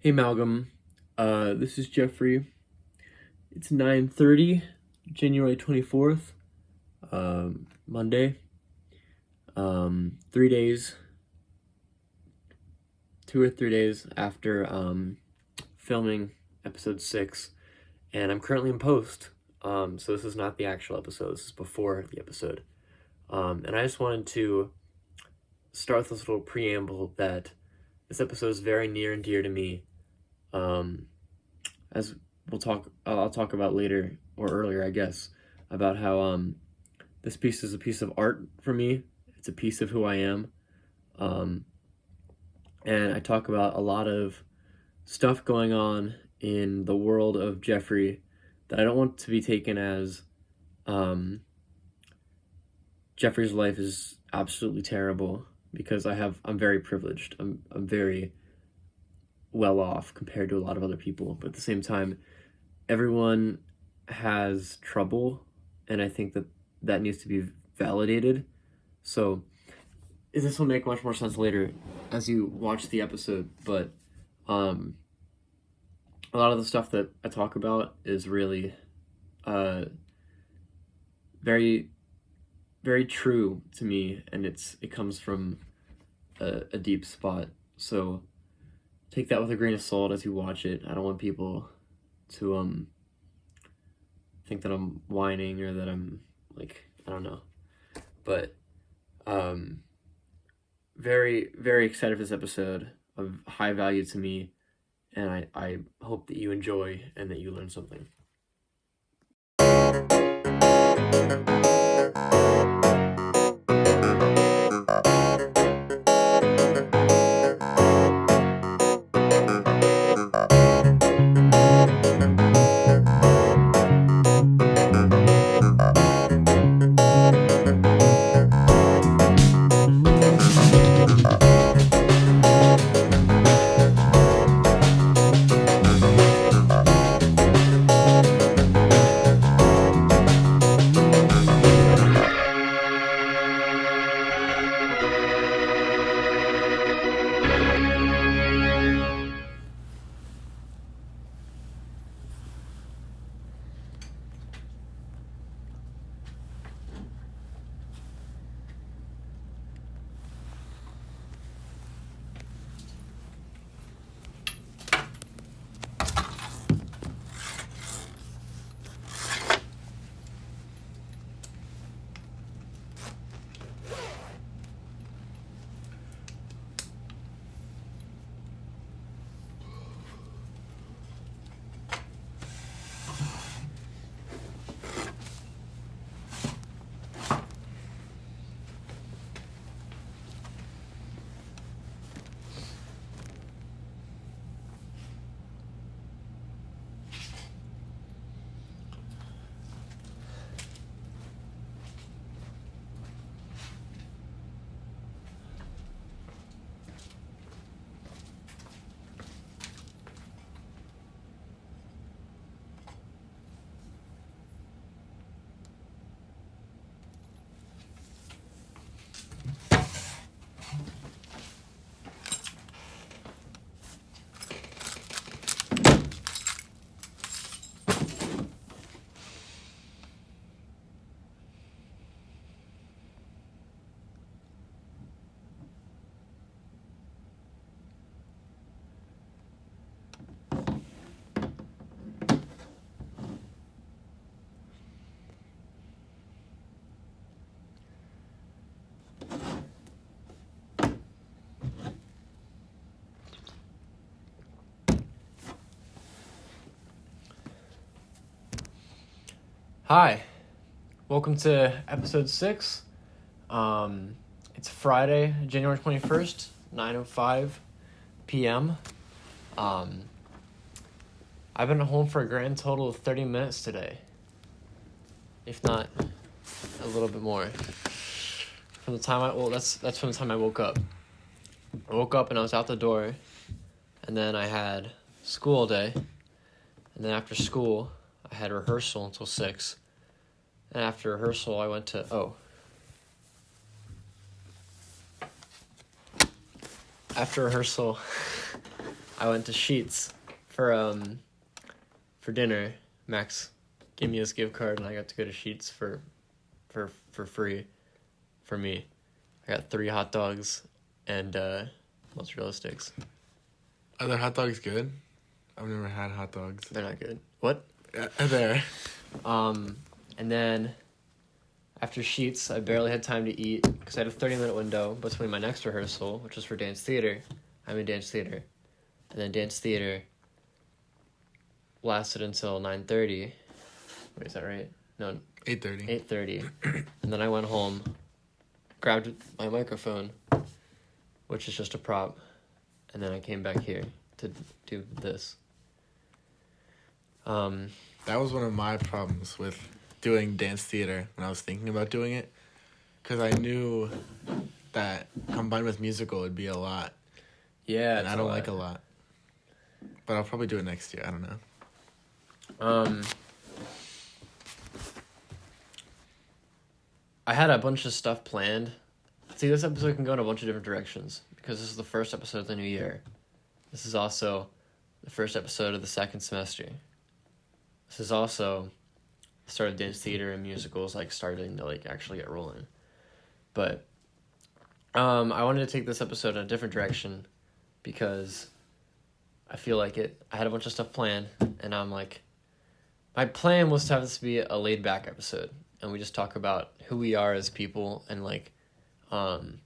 Hey Malgam, this is Jeffrey. It's 9:30, January 24th, Monday. 3 days, 2 or 3 days after filming episode 6, and I'm currently in post. So this is not the actual episode, this is before the episode. And I just wanted to start with this little preamble that this episode is very near and dear to me. As I'll talk about later or earlier, I guess, about how this piece is a piece of art for me. It's a piece of who I am, and I talk about a lot of stuff going on in the world of Jeffrey that I don't want to be taken as Jeffrey's life is absolutely terrible, because I'm very privileged. I'm very well off compared to a lot of other people, but at the same time, everyone has trouble, and I think that needs to be validated. So this will make much more sense later as you watch the episode, but a lot of the stuff that I talk about is really very, very true to me, and it comes from a deep spot. So take that with a grain of salt as you watch it. I don't want people to think that I'm whining or that I'm like, I don't know. But very, very excited for this episode, of high value to me, and I hope that you enjoy and that you learn something. Hi, welcome to episode 6. It's Friday, January 21st, 9:05 p.m. I've been home for a grand total of 30 minutes today, if not a little bit more. From the time that's from the time I woke up. I woke up and I was out the door, and then I had school all day, and then after school I had rehearsal until 6. And after rehearsal, I went to, After rehearsal, I went to Sheetz for dinner. Max gave me his gift card, and I got to go to Sheetz for free for me. I got 3 hot dogs and mozzarella sticks. Are the hot dogs good? I've never had hot dogs. They're not good. What? There. And then after Sheetz, I barely had time to eat because I had a 30-minute window between my next rehearsal, which was for dance theater. I'm in dance theater. And then dance theater lasted until 9:30. Wait, is that right? No. 8:30. 8:30. And then I went home, grabbed my microphone, which is just a prop, and then I came back here to do this. That was one of my problems with doing dance theater when I was thinking about doing it, because I knew that combined with musical would be a lot. Yeah, and I don't like a lot. But I'll probably do it next year. I don't know. I had a bunch of stuff planned. See, this episode can go in a bunch of different directions because this is the first episode of the new year. This is also the first episode of the second semester. This is also the start of dance theater and musicals, like, starting to, like, actually get rolling. But I wanted to take this episode in a different direction because I feel like I had a bunch of stuff planned, and I'm like, my plan was to have this be a laid-back episode, and we just talk about who we are as people and, like, kind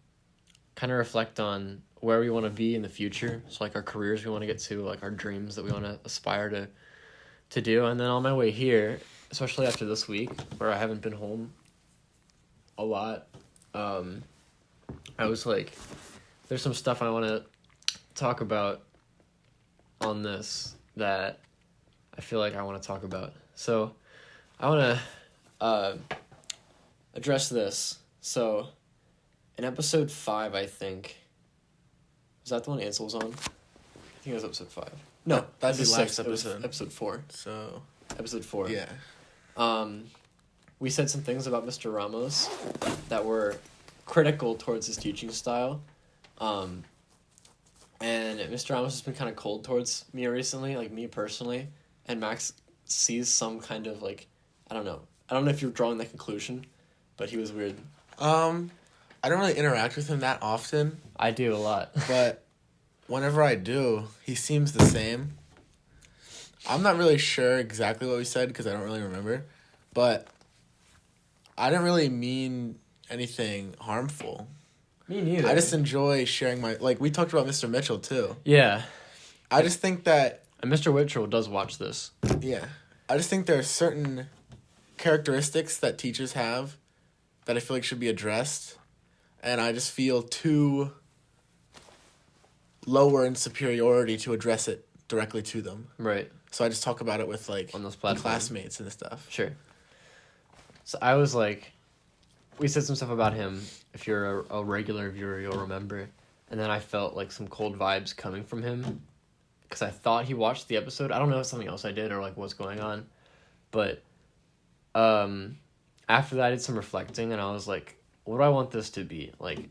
of reflect on where we want to be in the future. So, like, our careers we want to get to, like, our dreams that we want to aspire to do. And then on my way here, especially after this week where I haven't been home a lot, I was like, there's some stuff I want to talk about on this that I feel like I want to talk about. So I want to address this. So in episode 5, I think, was that the one Ansel was on? I think it was episode 5. No, that'd be episode last 6. It was episode. episode 4. So Episode 4. yeah. We said some things about Mr. Ramos that were critical towards his teaching style. And Mr. Ramos has been kind of cold towards me recently, like me personally. And Max sees some kind of, like, I don't know if you're drawing that conclusion, but he was weird. I don't really interact with him that often. I do a lot. But whenever I do, he seems the same. I'm not really sure exactly what we said because I don't really remember. But I didn't really mean anything harmful. Me neither. I just enjoy sharing my... Like, we talked about Mr. Mitchell, too. Yeah. I just think that... And Mr. Mitchell does watch this. Yeah. I just think there are certain characteristics that teachers have that I feel like should be addressed. And I just feel too lower in superiority to address it directly to them. Right. So I just talk about it with, like, on those classmates and stuff. Sure. So I was like, we said some stuff about him. If you're a regular viewer, you'll remember. And then I felt like some cold vibes coming from him because I thought he watched the episode. I don't know if something else I did or, like, what's going on. But after that, I did some reflecting, and I was like, what do I want this to be? Like,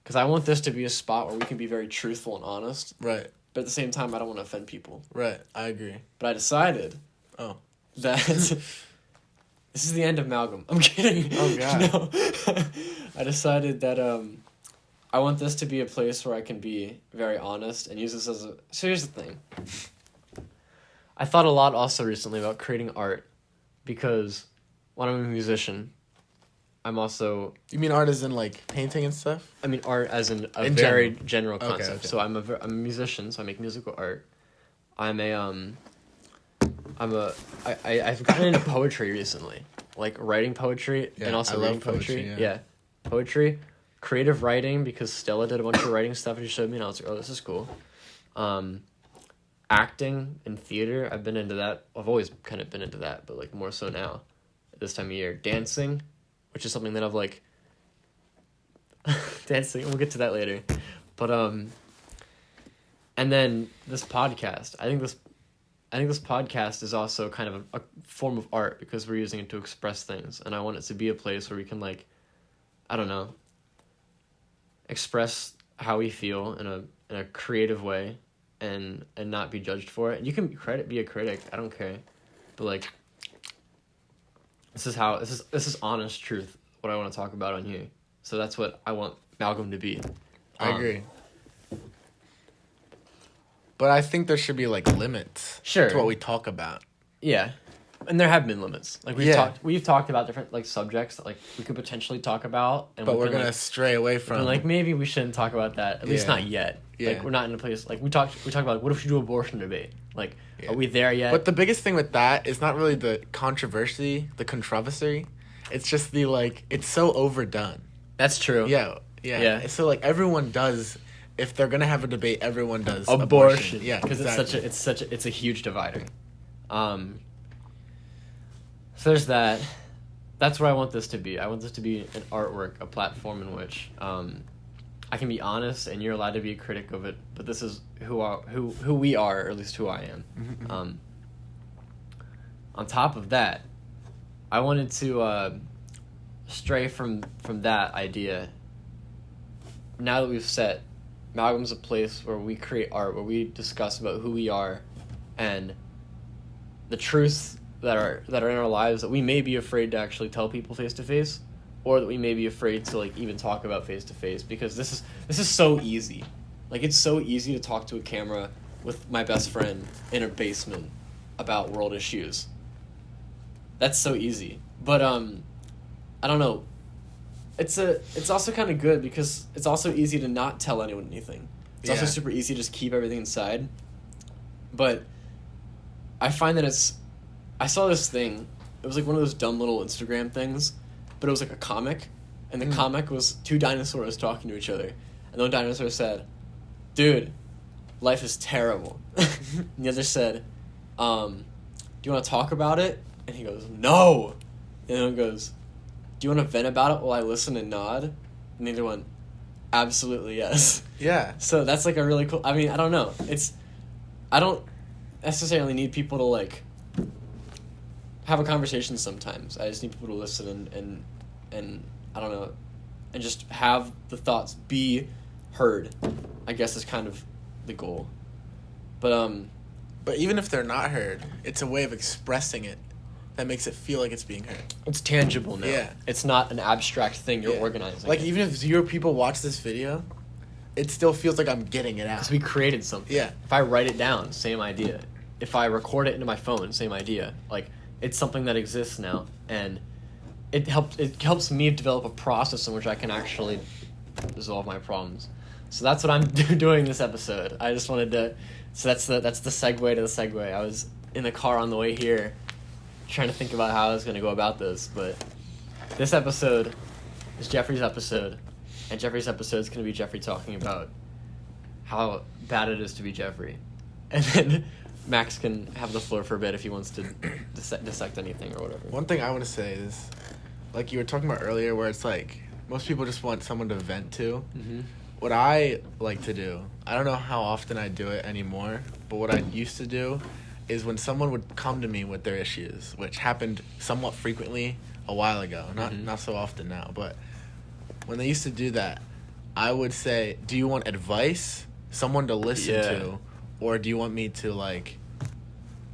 because I want this to be a spot where we can be very truthful and honest. Right. But at the same time, I don't want to offend people. Right. I agree. But I decided that this is the end of Malgam. I'm kidding. Oh, God. No. I decided that I want this to be a place where I can be very honest and use this as a... So here's the thing. I thought a lot also recently about creating art because when I'm a musician, I'm also... You mean art as in, like, painting and stuff? I mean art as in a in very general concept. Okay. So I'm a musician, so I make musical art. I've gotten into poetry recently, like writing poetry and also reading poetry. Yeah, poetry, creative writing, because Stella did a bunch of writing stuff and she showed me, and I was like, oh, this is cool. Acting and theater, I've been into that. I've always kind of been into that, but, like, more so now, at this time of year. Dancing, which is something that I've, like, dancing. We'll get to that later, but and then this podcast. I think this podcast is also kind of a form of art because we're using it to express things, and I want it to be a place where we can, like, I don't know, express how we feel in a creative way, and not be judged for it. And you can be a critic. I don't care, but like, this is honest truth. What I want to talk about on here. So that's what I want Malcolm to be. I agree. But I think there should be like limits Sure. to what we talk about. Yeah. And there have been limits. Like we've talked about different like subjects that like we could potentially talk about, and but we're gonna like, stray away from. Like maybe we shouldn't talk about that. At least not yet. Yeah. Like we're not in a place like we talk about like, what if we do abortion debate? Like are we there yet? But the biggest thing with that is not really the controversy. It's just the like it's so overdone. That's true. Yeah. So like everyone does. If they're gonna have a debate, everyone does abortion. Yeah, because exactly. it's a huge divider. So there's that. That's what I want this to be. I want this to be an artwork, a platform in which I can be honest, and you're allowed to be a critic of it. But this is who we are, or at least who I am. Mm-hmm. On top of that, I wanted to stray from that idea. Now that we've set, Malgam's a place where we create art, where we discuss about who we are, and the truths that are in our lives that we may be afraid to actually tell people face to face, or that we may be afraid to like even talk about face to face, because this is so easy. Like it's so easy to talk to a camera with my best friend in a basement about world issues. That's so easy. But I don't know. It's also kind of good because it's also easy to not tell anyone anything. It's also super easy to just keep everything inside. But I find that I saw this thing. It was like one of those dumb little Instagram things, but it was like a comic, and the comic was two dinosaurs talking to each other, and the one dinosaur said, "Dude, life is terrible," and the other said, "Do you want to talk about it?" And he goes, "No," and the other one goes, "Do you want to vent about it while I listen and nod?" And the other one, "Absolutely yes." Yeah. So that's like a really cool. I mean, I don't know. I don't necessarily need people to like have a conversation sometimes. I just need people to listen and I don't know, and just have the thoughts be heard, I guess is kind of the goal. But even if they're not heard, it's a way of expressing it that makes it feel like it's being heard. It's tangible now. Yeah. It's not an abstract thing you're organizing. Like even if 0 people watch this video, it still feels like I'm getting it out. Because we created something. Yeah. If I write it down, same idea. If I record it into my phone, same idea. Like, it's something that exists now, and it helps me develop a process in which I can actually resolve my problems. So that's what I'm doing this episode. I just wanted to. So that's the segue to the segue. I was in the car on the way here, trying to think about how I was going to go about this, but this episode is Jeffrey's episode, and Jeffrey's episode is going to be Jeffrey talking about how bad it is to be Jeffrey, and then Max can have the floor for a bit if he wants to dissect anything or whatever. One thing I want to say is, like you were talking about earlier, where it's like most people just want someone to vent to. Mm-hmm. What I like to do, I don't know how often I do it anymore, but what I used to do is when someone would come to me with their issues, which happened somewhat frequently a while ago, not so often now, but when they used to do that, I would say, do you want advice, someone to listen to, or do you want me to, like,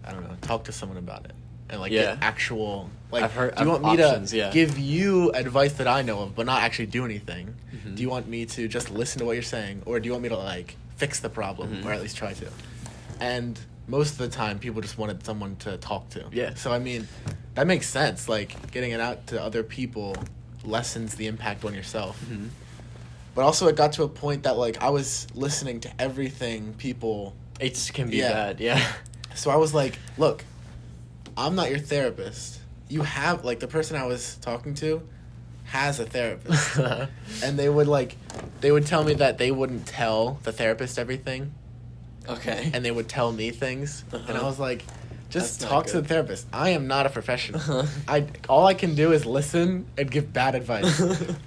I don't know, talk to someone about it? And, like, get actual, like, do you want me to give you advice that I know of, but not actually do anything? Mm-hmm. Do you want me to just listen to what you're saying, or do you want me to, like, fix the problem, or at least try to? And most of the time, people just wanted someone to talk to. Yeah. So, I mean, that makes sense. Like, getting it out to other people lessens the impact on yourself. Mm-hmm. But also, it got to a point that, like, I was listening to everything people... It can be bad, yeah. So I was like, look, I'm not your therapist. You have, like, the person I was talking to has a therapist. And they would tell me that they wouldn't tell the therapist everything. Okay. And they would tell me things. Uh-huh. And I was like, just talk to the therapist. I am not a professional. All I can do is listen and give bad advice.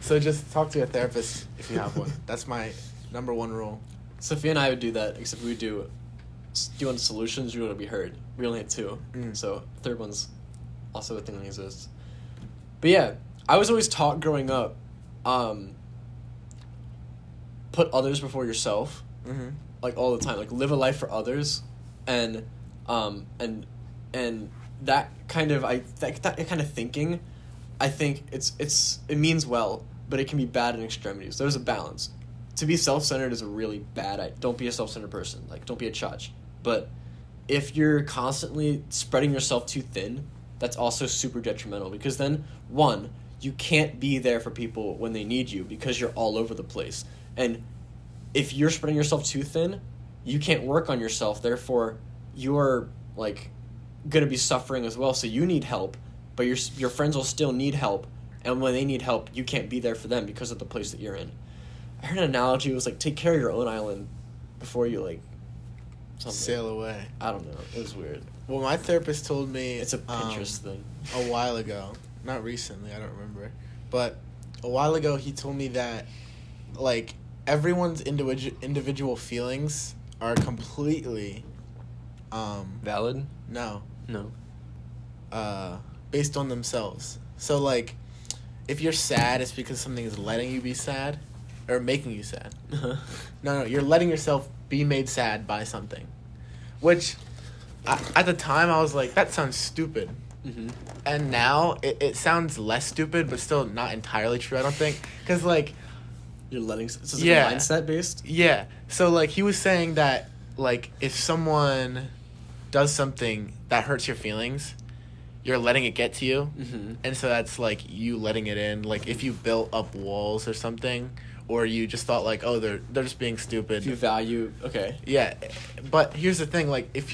So just talk to a therapist if you have one. That's my number one rule. Sophia and I would do that, except we would do you want solutions, you want to be heard. We only had 2. So third one's also a thing that exists. But yeah, I was always taught growing up, put others before yourself. Mm-hmm. like all the time. Like live a life for others, and that kind of that kind of thinking, I think it means well, but it can be bad in extremities. There's a balance. To be self-centered is a really bad. Don't be a self-centered person. Like don't be a chach. But if you're constantly spreading yourself too thin, that's also super detrimental because then one, you can't be there for people when they need you because you're all over the place. And if you're spreading yourself too thin, you can't work on yourself. Therefore, you're like going to be suffering as well. So you need help, but your friends will still need help. And when they need help, you can't be there for them because of the place that you're in. I heard an analogy. It was like, take care of your own island before you like something. Sail away. I don't know. It was weird. Well, my therapist told me It's a Pinterest thing. a while ago, not recently, I don't remember, but a while ago he told me that like everyone's individual feelings are completely Valid? no No. based on themselves. So like if you're sad, it's because something is letting you be sad or making you sad. No, you're letting yourself be made sad by something, which at the time I was like, that sounds stupid. Mm-hmm. And now it sounds less stupid, but still not entirely true, I don't think. Because, like... You're letting... So it's yeah. like mindset based? Yeah. So, like, he was saying that, like, if someone does something that hurts your feelings, you're letting it get to you. Mm-hmm. And so that's, like, you letting it in. Like, if you built up walls or something, or you just thought, like, oh, they're just being stupid. If you value... Okay. Yeah. But here's the thing, like, if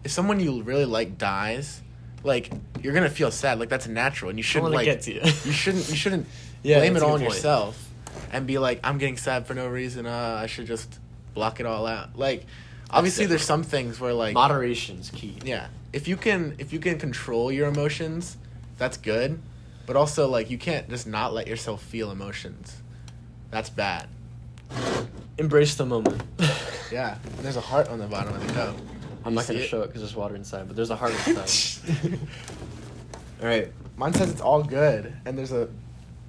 someone you really like dies... Like, you're gonna feel sad. Like, that's natural, and you shouldn't like. Get to you. you shouldn't Yeah, blame it that's a all good on point. yourself, and be like, I'm getting sad for no reason. I should just block it all out. Like, obviously, there's some things where like Moderation's key. yeah, if you can control your emotions, that's good, but also like you can't just not let yourself feel emotions. That's bad. Embrace the moment. Yeah, there's a heart on the bottom of the cup. I'm not going to it? show it because there's water inside, but there's a heart inside. All right. Mine says it's all good, and there's a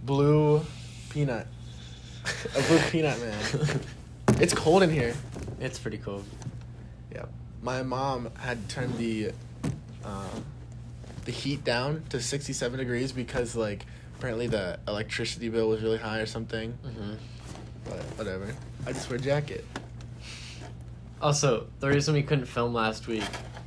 blue peanut. A blue peanut, man. It's cold in here. It's pretty cold. Yeah. My mom had turned the heat down to 67 degrees because, like, apparently the electricity bill was really high or something. Mm-hmm. But whatever. I just wear a jacket. Also, the reason we couldn't film last week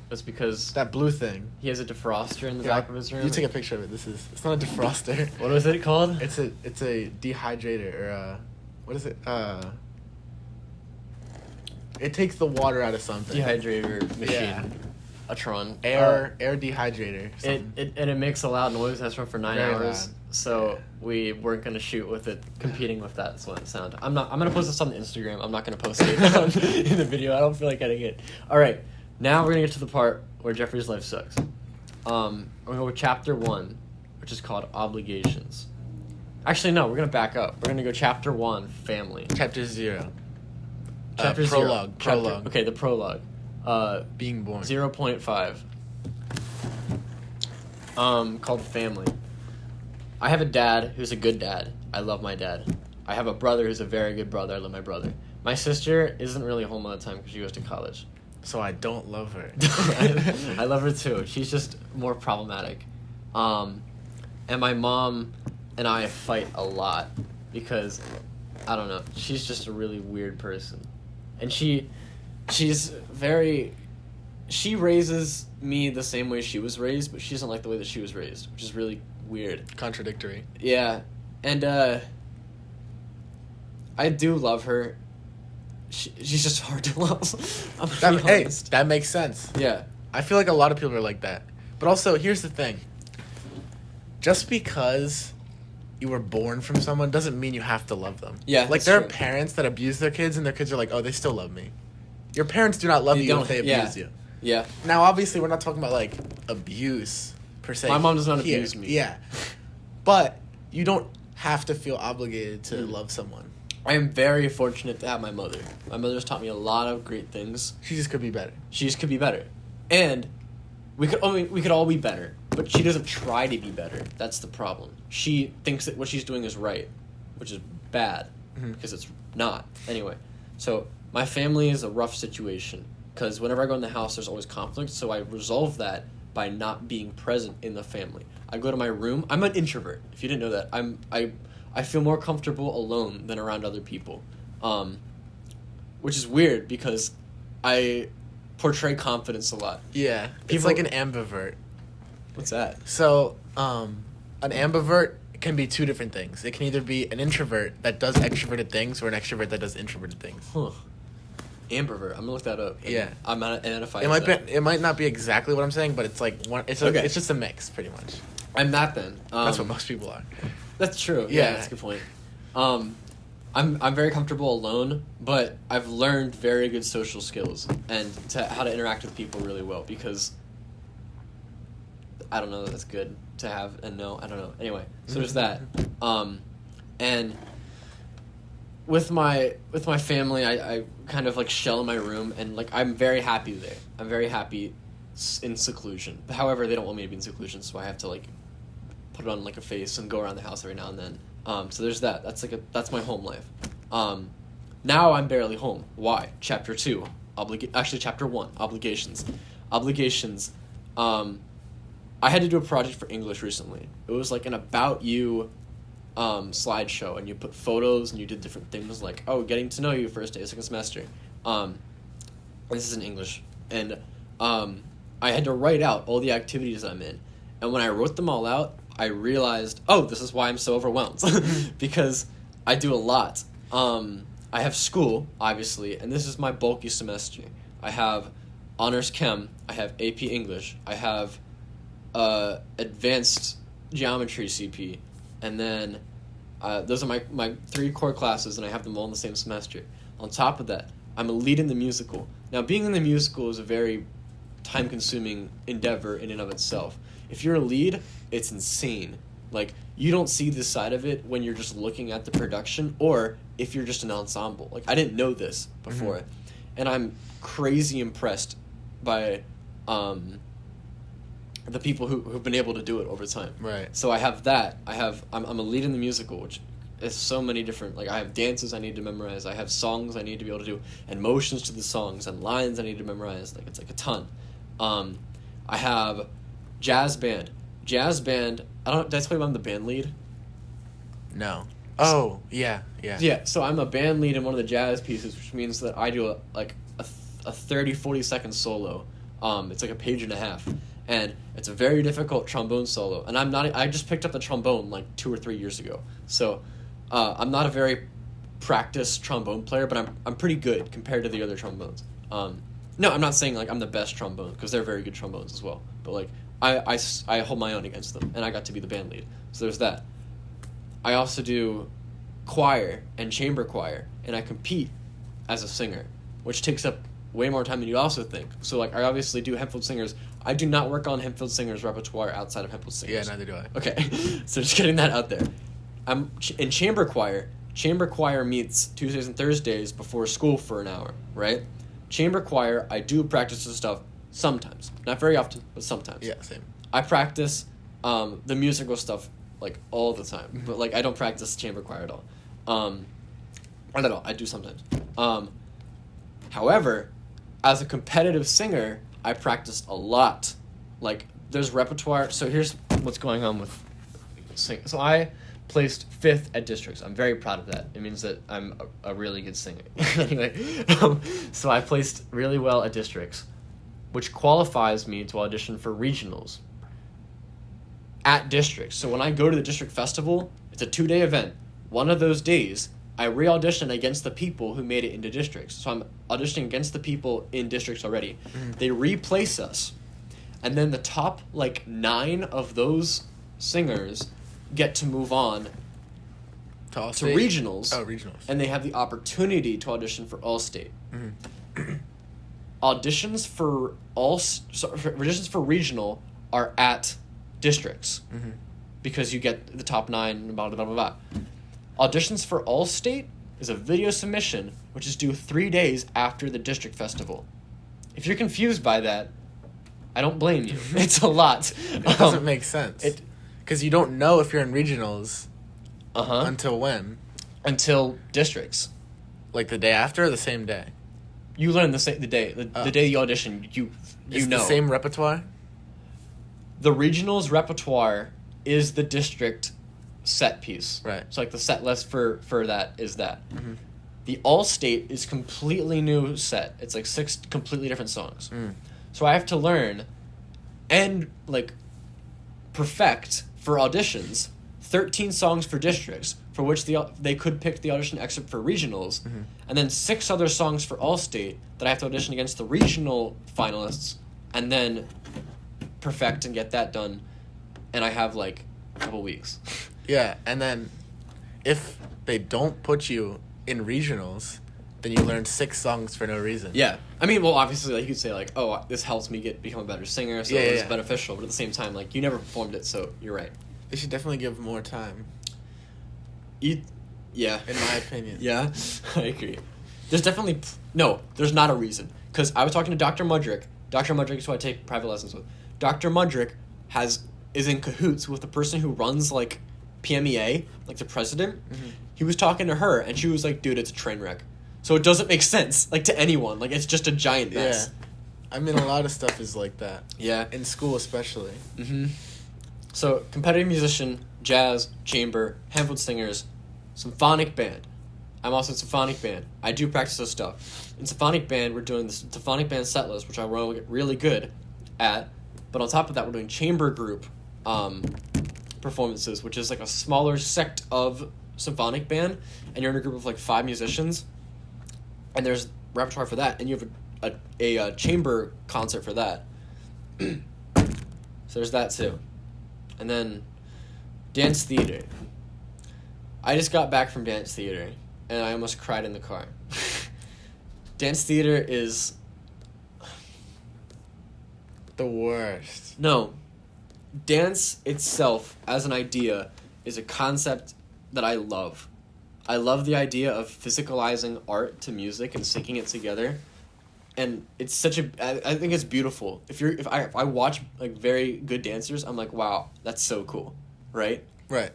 was because That blue thing. he has a defroster in the Yeah, back of his room. You take a picture of it. It's not a defroster. What was it called? It's a dehydrator or what is it? It takes the water out of something. Dehydrator machine. Yeah. A Tron. Air dehydrator. something. It makes a loud noise. That's run for 9 Very hours. loud. So Yeah. we weren't gonna shoot with it, competing with that. That's what it sounded. I'm gonna post this on the Instagram. I'm not gonna post it in the video. I don't feel like editing it. All right, now we're gonna get to the part where Jeffrey's life sucks. We're gonna go with chapter 1, which is called obligations. Actually, no, we're gonna back up. We're gonna go chapter 1, family. Chapter 0. Chapter 0. Prologue. Prologue. Okay, the prologue. Being born. 0.5. Called family. I have a dad who's a good dad. I love my dad. I have a brother who's a very good brother. I love my brother. My sister isn't really home all the time because she goes to college. So I don't love her. I love her too. She's just more problematic. And my mom and I fight a lot because, I don't know, she's just a really weird person. And she raises me the same way she was raised, but she doesn't like the way that she was raised, which is really weird. Contradictory. Yeah. And I do love her. She's just hard to love. I'm gonna be Hey, honest. that makes sense. Yeah. I feel like a lot of people are like that. But also, here's the thing. Just because you were born from someone doesn't mean you have to love them. Yeah, Like, that's there true. are parents that abuse their kids, and their kids are like, oh, they still love me. Your parents do not love They you don't- if they yeah. abuse you. Yeah. Now, obviously, we're not talking about, like, abuse, per se. My mom does not here. abuse me. Yeah. But you don't have to feel obligated to Mm. love someone. I am very fortunate to have my mother. My mother's taught me a lot of great things. She just could be better. She just could be better. And we could all be better, but she doesn't try to be better. That's the problem. She thinks that what she's doing is right, which is bad Mhm. because it's not. Anyway, so my family is a rough situation because whenever I go in the house, there's always conflict. So I resolve that by not being present in the family. I go to my room. I'm an introvert. If you didn't know that, I feel more comfortable alone than around other people, which is weird because I portray confidence a lot. Yeah, it's like an ambivert. What's that? So, an ambivert can be two different things. It can either be an introvert that does extroverted things or an extrovert that does introverted things. Huh. Ambivert. I'm gonna look that up. Yeah, I'm not identified. It might not be exactly what I'm saying, but it's like one. It's it's just a mix, pretty much. I'm that then. That's what most people are. That's true. Yeah, that's a good point. I'm very comfortable alone, but I've learned very good social skills and how to interact with people really well because I don't know, that's good to have and know. I don't know. Anyway, so there's that. And with my family, I kind of like shell in my room and like I'm very happy there. I'm very happy in seclusion. However, they don't want me to be in seclusion, so I have to like put on like a face and go around the house every now and then. So there's that. That's my home life. Now I'm barely home. Why? Chapter 2. Chapter 1. Obligations. I had to do a project for English recently. It was like an about you slideshow, and you put photos and you did different things like, getting to know you first day, second semester. This is in English. And I had to write out all the activities I'm in. And when I wrote them all out, I realized, this is why I'm so overwhelmed. Because I do a lot. I have school, obviously, and this is my bulky semester. I have Honors Chem, I have AP English, I have Advanced Geometry CP, and then those are my 3 core classes, and I have them all in the same semester. On top of that, I'm a lead in the musical. Now, being in the musical is a very time-consuming endeavor in and of itself. If you're a lead, it's insane. Like, you don't see this side of it when you're just looking at the production, or if you're just an ensemble. Like, I didn't know this before. Mm-hmm. And I'm crazy impressed by the people who've been able to do it over time. Right. So I have that. I'm a lead in the musical, which is so many different, like, I have dances I need to memorize, I have songs I need to be able to do, and motions to the songs, and lines I need to memorize. Like, it's like a ton. I have jazz band. Did I tell you I'm the band lead? No. Oh, yeah. Yeah, so I'm a band lead in one of the jazz pieces, which means that I do a 30, 40-second solo. It's like a page and a half. And it's a very difficult trombone solo. And I just picked up the trombone like 2 or 3 years ago. So I'm not a very practiced trombone player, but I'm pretty good compared to the other trombones. No, I'm not saying like I'm the best trombone, because they're very good trombones as well. But like I hold my own against them, and I got to be the band lead. So there's that. I also do choir and chamber choir, and I compete as a singer, which takes up way more time than you also think. So like I obviously do Hempfield Singers. I do not work on Hempfield Singers repertoire outside of Hempfield Singers. Yeah, neither do I. Okay, so just getting that out there. I'm in chamber choir. Chamber choir meets Tuesdays and Thursdays before school for an hour, right? Chamber choir, I do practice this stuff sometimes. Not very often, but sometimes. Yeah, same. I practice the musical stuff like all the time, mm-hmm. But like I don't practice chamber choir at all. Not at all. I do sometimes. However, as a competitive singer, I practice a lot. Like there's repertoire. So here's what's going on with singing. So I placed 5th at districts. I'm very proud of that. It means that I'm a really good singer. Anyway, so I placed really well at districts, which qualifies me to audition for regionals at districts. So when I go to the district festival, it's a 2-day event. One of those days, I re-audition against the people who made it into districts. So I'm auditioning against the people in districts already. Mm-hmm. They replace us. And then the top, 9 of those singers get to move on to regionals. Oh, regionals. And they have the opportunity to audition for All-State. Mm-hmm. Auditions for regional are at districts. Mm-hmm. Because you get the top 9, blah, blah, blah, blah. Auditions for All-State is a video submission, which is due 3 days after the district festival. If you're confused by that, I don't blame you. It's a lot. It doesn't make sense. Because you don't know if you're in regionals until when? Until districts. Like the day after or the same day? You learn the day you audition. You It's know the same repertoire. the regionals repertoire is the district set piece. Right. So like the set list for that is that. Mm-hmm. The all state is completely new set. It's like 6 completely different songs. So I have to learn and like perfect for auditions 13 songs for districts for which they could pick the audition excerpt for regionals, and then 6 other songs for all state that I have to audition against the regional finalists, and then perfect and get that done, and I have like a couple weeks. Yeah, and then if they don't put you in regionals, then you learn 6 songs for no reason. Yeah, I mean, well, obviously, like you could say, like, oh, this helps me become a better singer, so it's beneficial. But at the same time, like, you never performed it, so you're right. They should definitely give more time. Yeah, in my opinion. Yeah, I agree. There's definitely no. There's not a reason, because I was talking to Dr. Mudrick. Dr. Mudrick is who I take private lessons with. Dr. Mudrick is in cahoots with the person who runs like PMEA, like the president. He was talking to her, and she was like, "Dude, it's a train wreck." So it doesn't make sense, like, to anyone. Like, it's just a giant mess. Yeah. I mean, a lot of stuff is like that. Yeah. In school, especially. So, competitive musician, jazz, chamber, handful singers, symphonic band. I'm also in symphonic band. I do practice those stuff. In symphonic band, we're doing the symphonic band set list, which I'm really good at. But on top of that, we're doing chamber group performances, which is like a smaller sect of symphonic band. And you're in a group of like 5 musicians. And there's repertoire for that, and you have a chamber concert for that. So there's that too. And then dance theater. I just got back from dance theater, and I almost cried in the car. Dance theater is the worst. No. Dance itself, as an idea, is a concept that I love. I love the idea of physicalizing art to music and syncing it together, and it's such a. I think it's beautiful. If I watch like very good dancers, I'm like, wow, that's so cool, right? Right.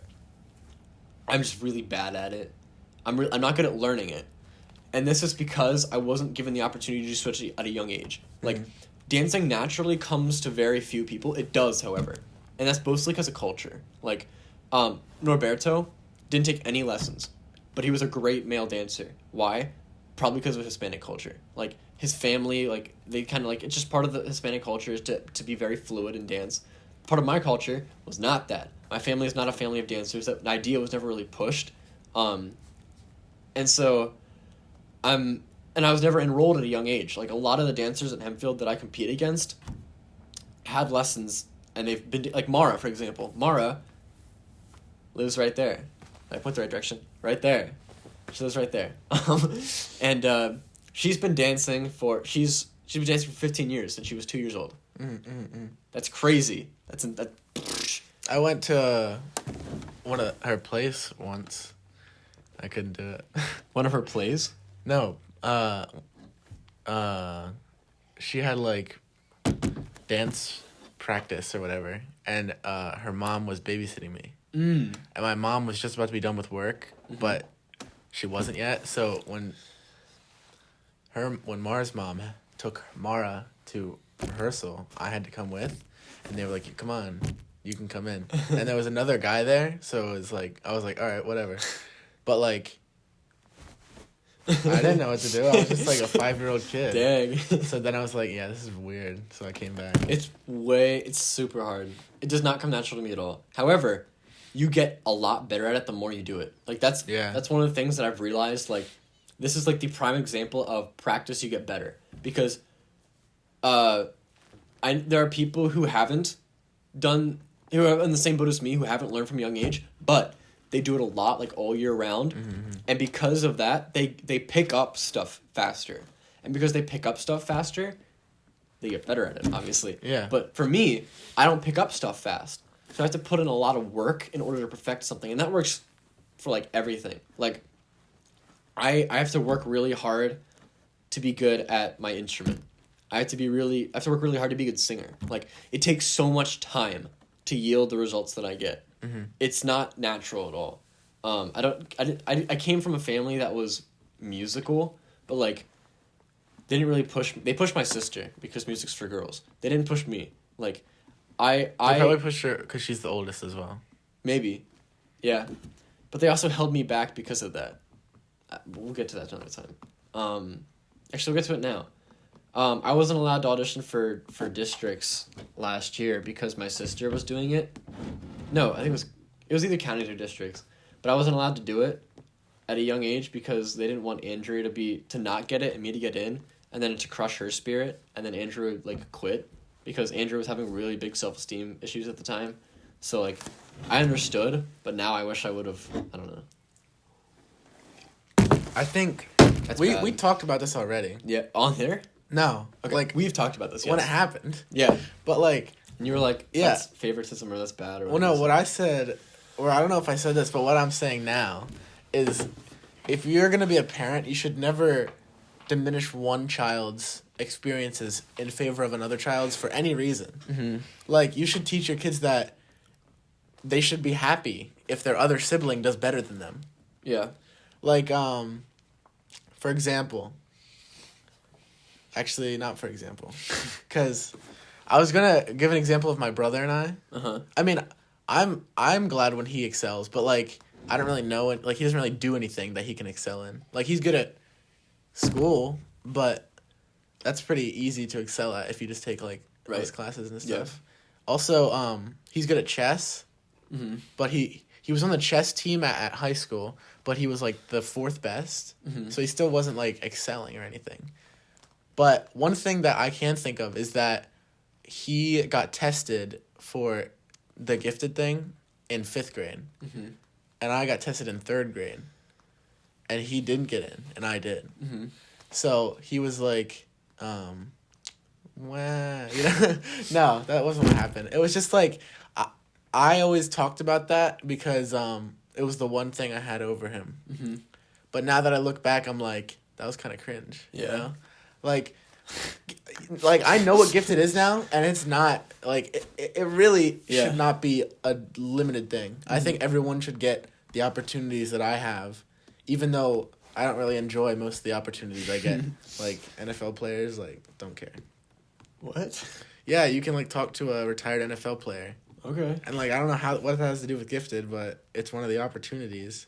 I'm just really bad at it. I'm not good at learning it, and this is because I wasn't given the opportunity to switch at a young age. Like, dancing naturally comes to very few people. It does, however, and that's mostly because of culture. Like, Norberto didn't take any lessons. But he was a great male dancer. Why? Probably because of Hispanic culture. Like, his family, like, they kind of, like, it's just part of the Hispanic culture is to be very fluid in dance. Part of my culture was not that. My family is not a family of dancers. That idea was never really pushed. And so, I was never enrolled at a young age. Like, a lot of the dancers at Hempfield that I compete against had lessons, and they've been, like, Mara, for example. Mara lives right there. I point the right direction. Right there. She lives right there. And she's been dancing she's been dancing for 15 years since she was 2 years old. That's crazy. I went to one of her plays once. I couldn't do it. One of her plays? No. She had like dance practice or whatever, and her mom was babysitting me. And my mom was just about to be done with work, but she wasn't yet. So when Mara's mom took Mara to rehearsal, I had to come with, and they were like, "Come on, you can come in." And there was another guy there, so it was like I was like, "All right, whatever," but like I didn't know what to do. I was just like a 5-year-old kid. Dang. So then I was like, "Yeah, this is weird." So I came back. It's super hard. It does not come natural to me at all. However, you get a lot better at it the more you do it. Like, that's one of the things that I've realized. Like, this is like the prime example of practice you get better. Because there are people who are in the same boat as me, who haven't learned from a young age, but they do it a lot, like, all year round. And because of that, they pick up stuff faster. And because they pick up stuff faster, they get better at it, obviously. Yeah. But for me, I don't pick up stuff fast. So I have to put in a lot of work in order to perfect something. And that works for, like, everything. Like, I have to work really hard to be good at my instrument. I have to work really hard to be a good singer. Like, it takes so much time to yield the results that I get. It's not natural at all. I came from a family that was musical, but, like, they didn't really push. They pushed my sister because music's for girls. They didn't push me. Like, I probably pushed her because she's the oldest as well. Maybe, yeah, but they also held me back because of that. We'll get to that another time. Actually, we'll get to it now. I wasn't allowed to audition for districts last year because my sister was doing it. No, I think it was either counties or districts, but I wasn't allowed to do it at a young age because they didn't want Andrew to not get it and me to get in, and then to crush her spirit, and then Andrew would, like, quit because Andrew was having really big self-esteem issues at the time. So, like, I understood, but now I wish I would have. I don't know. I think That's bad. we talked about this already. Yeah, on here. No, Okay, like we've talked about this. Yes. when it happened. Yeah, But like, and you were like, Yeah. that's favoritism or that's bad or. well, no, what I said, or I don't know if I said this, but what I'm saying now is, if you're gonna be a parent, you should never diminish one child's experiences in favor of another child's for any reason. Mm-hmm. Like, you should teach your kids that they should be happy if their other sibling does better than them. Yeah. Like, for example, actually, not for example, because I was gonna give an example of my brother and I. Uh-huh. I mean, I'm glad when he excels, but like, I don't really know it. Like, he doesn't really do anything that he can excel in. Like, he's good at school, but that's pretty easy to excel at if you just take like those classes and stuff. Yeah. Also, he's good at chess. Mm-hmm. But he was on the chess team at high school, but he was like the fourth best. Mm-hmm. So he still wasn't like excelling or anything. But one thing that I can think of is that he got tested for the gifted thing in 5th grade. Mm-hmm. And I got tested in 3rd grade. And he didn't get in, and I did. Mm-hmm. So he was like, well, you know, no, that wasn't what happened. It was just like, I always talked about that because it was the one thing I had over him. Mm-hmm. But now that I look back, I'm like, that was kind of cringe. Yeah. You know? Like I know what gifted is now, and it's not, like, it really should not be a limited thing. Mm-hmm. I think everyone should get the opportunities that I have, even though I don't really enjoy most of the opportunities I get. Like, NFL players, like, don't care. What? Yeah, you can, like, talk to a retired NFL player. Okay. And, like, I don't know what that has to do with gifted, but it's one of the opportunities.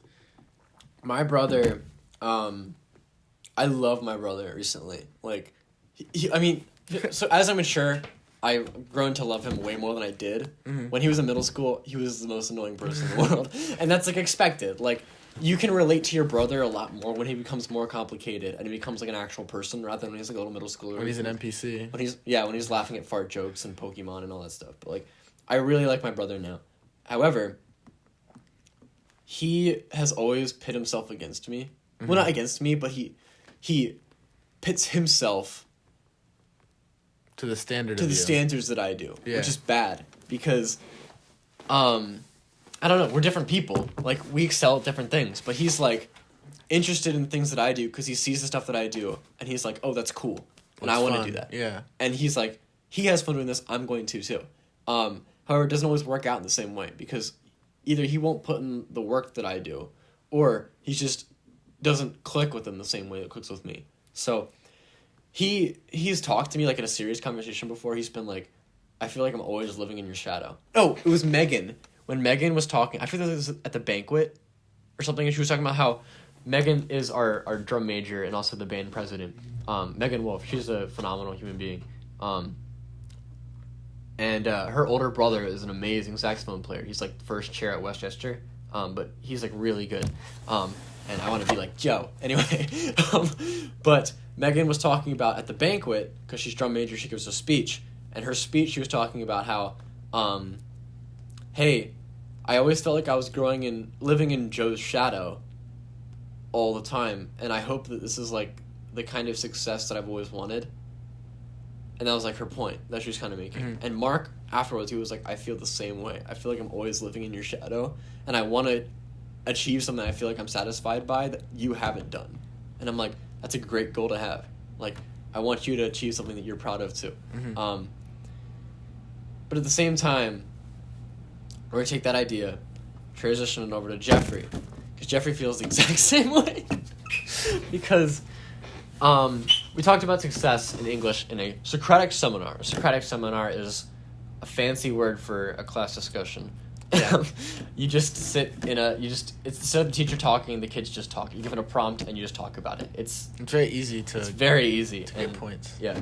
My brother, I love my brother recently. Like, I mean, so as I mature, I've grown to love him way more than I did. Mm-hmm. When he was in middle school, he was the most annoying person in the world. And that's, like, expected. Like, you can relate to your brother a lot more when he becomes more complicated and he becomes, like, an actual person rather than when he's, like, a little middle schooler. When he's an NPC. When he's laughing at fart jokes and Pokemon and all that stuff. But, like, I really like my brother now. However, he has always pit himself against me. Mm-hmm. Well, not against me, but he pits himself to the standard to the standards that I do, yeah. Which is bad because, I don't know, we're different people. Like, we excel at different things, but he's, like, interested in things that I do because he sees the stuff that I do, and he's like, oh, that's cool, and I want to do that. Yeah. And he's like, he has fun doing this, I'm going to too. However, it doesn't always work out in the same way because either he won't put in the work that I do, or he just doesn't click with him the same way it clicks with me. So he's talked to me, like, in a serious conversation before. He's been like, I feel like I'm always living in your shadow. Oh, it was Megan. When Megan was talking, I feel like it was at the banquet or something, and she was talking about how Megan is our drum major and also the band president. Megan Wolf, she's a phenomenal human being. And her older brother is an amazing saxophone player. He's, like, first chair at Westchester, but he's, like, really good. And I want to be like Joe. Anyway, but Megan was talking about at the banquet, because she's drum major, she gives a speech. And her speech, she was talking about how, hey, I always felt like I was living in Joe's shadow all the time. And I hope that this is, like, the kind of success that I've always wanted. And that was, like, her point that she was kind of making. Mm-hmm. And Mark, afterwards, he was like, I feel the same way. I feel like I'm always living in your shadow. And I want to achieve something I feel like I'm satisfied by that you haven't done. And I'm like, that's a great goal to have. Like, I want you to achieve something that you're proud of, too. Mm-hmm. But at the same time, we're going to take that idea, transition it over to Jeffrey. Because Jeffrey feels the exact same way. Because we talked about success in English in a Socratic seminar. A Socratic seminar is a fancy word for a class discussion. Yeah. You just sit in it's instead of the teacher talking, the kids just talk. You give it a prompt and you just talk about it. It's very easy to. It's very easy to get points. Yeah.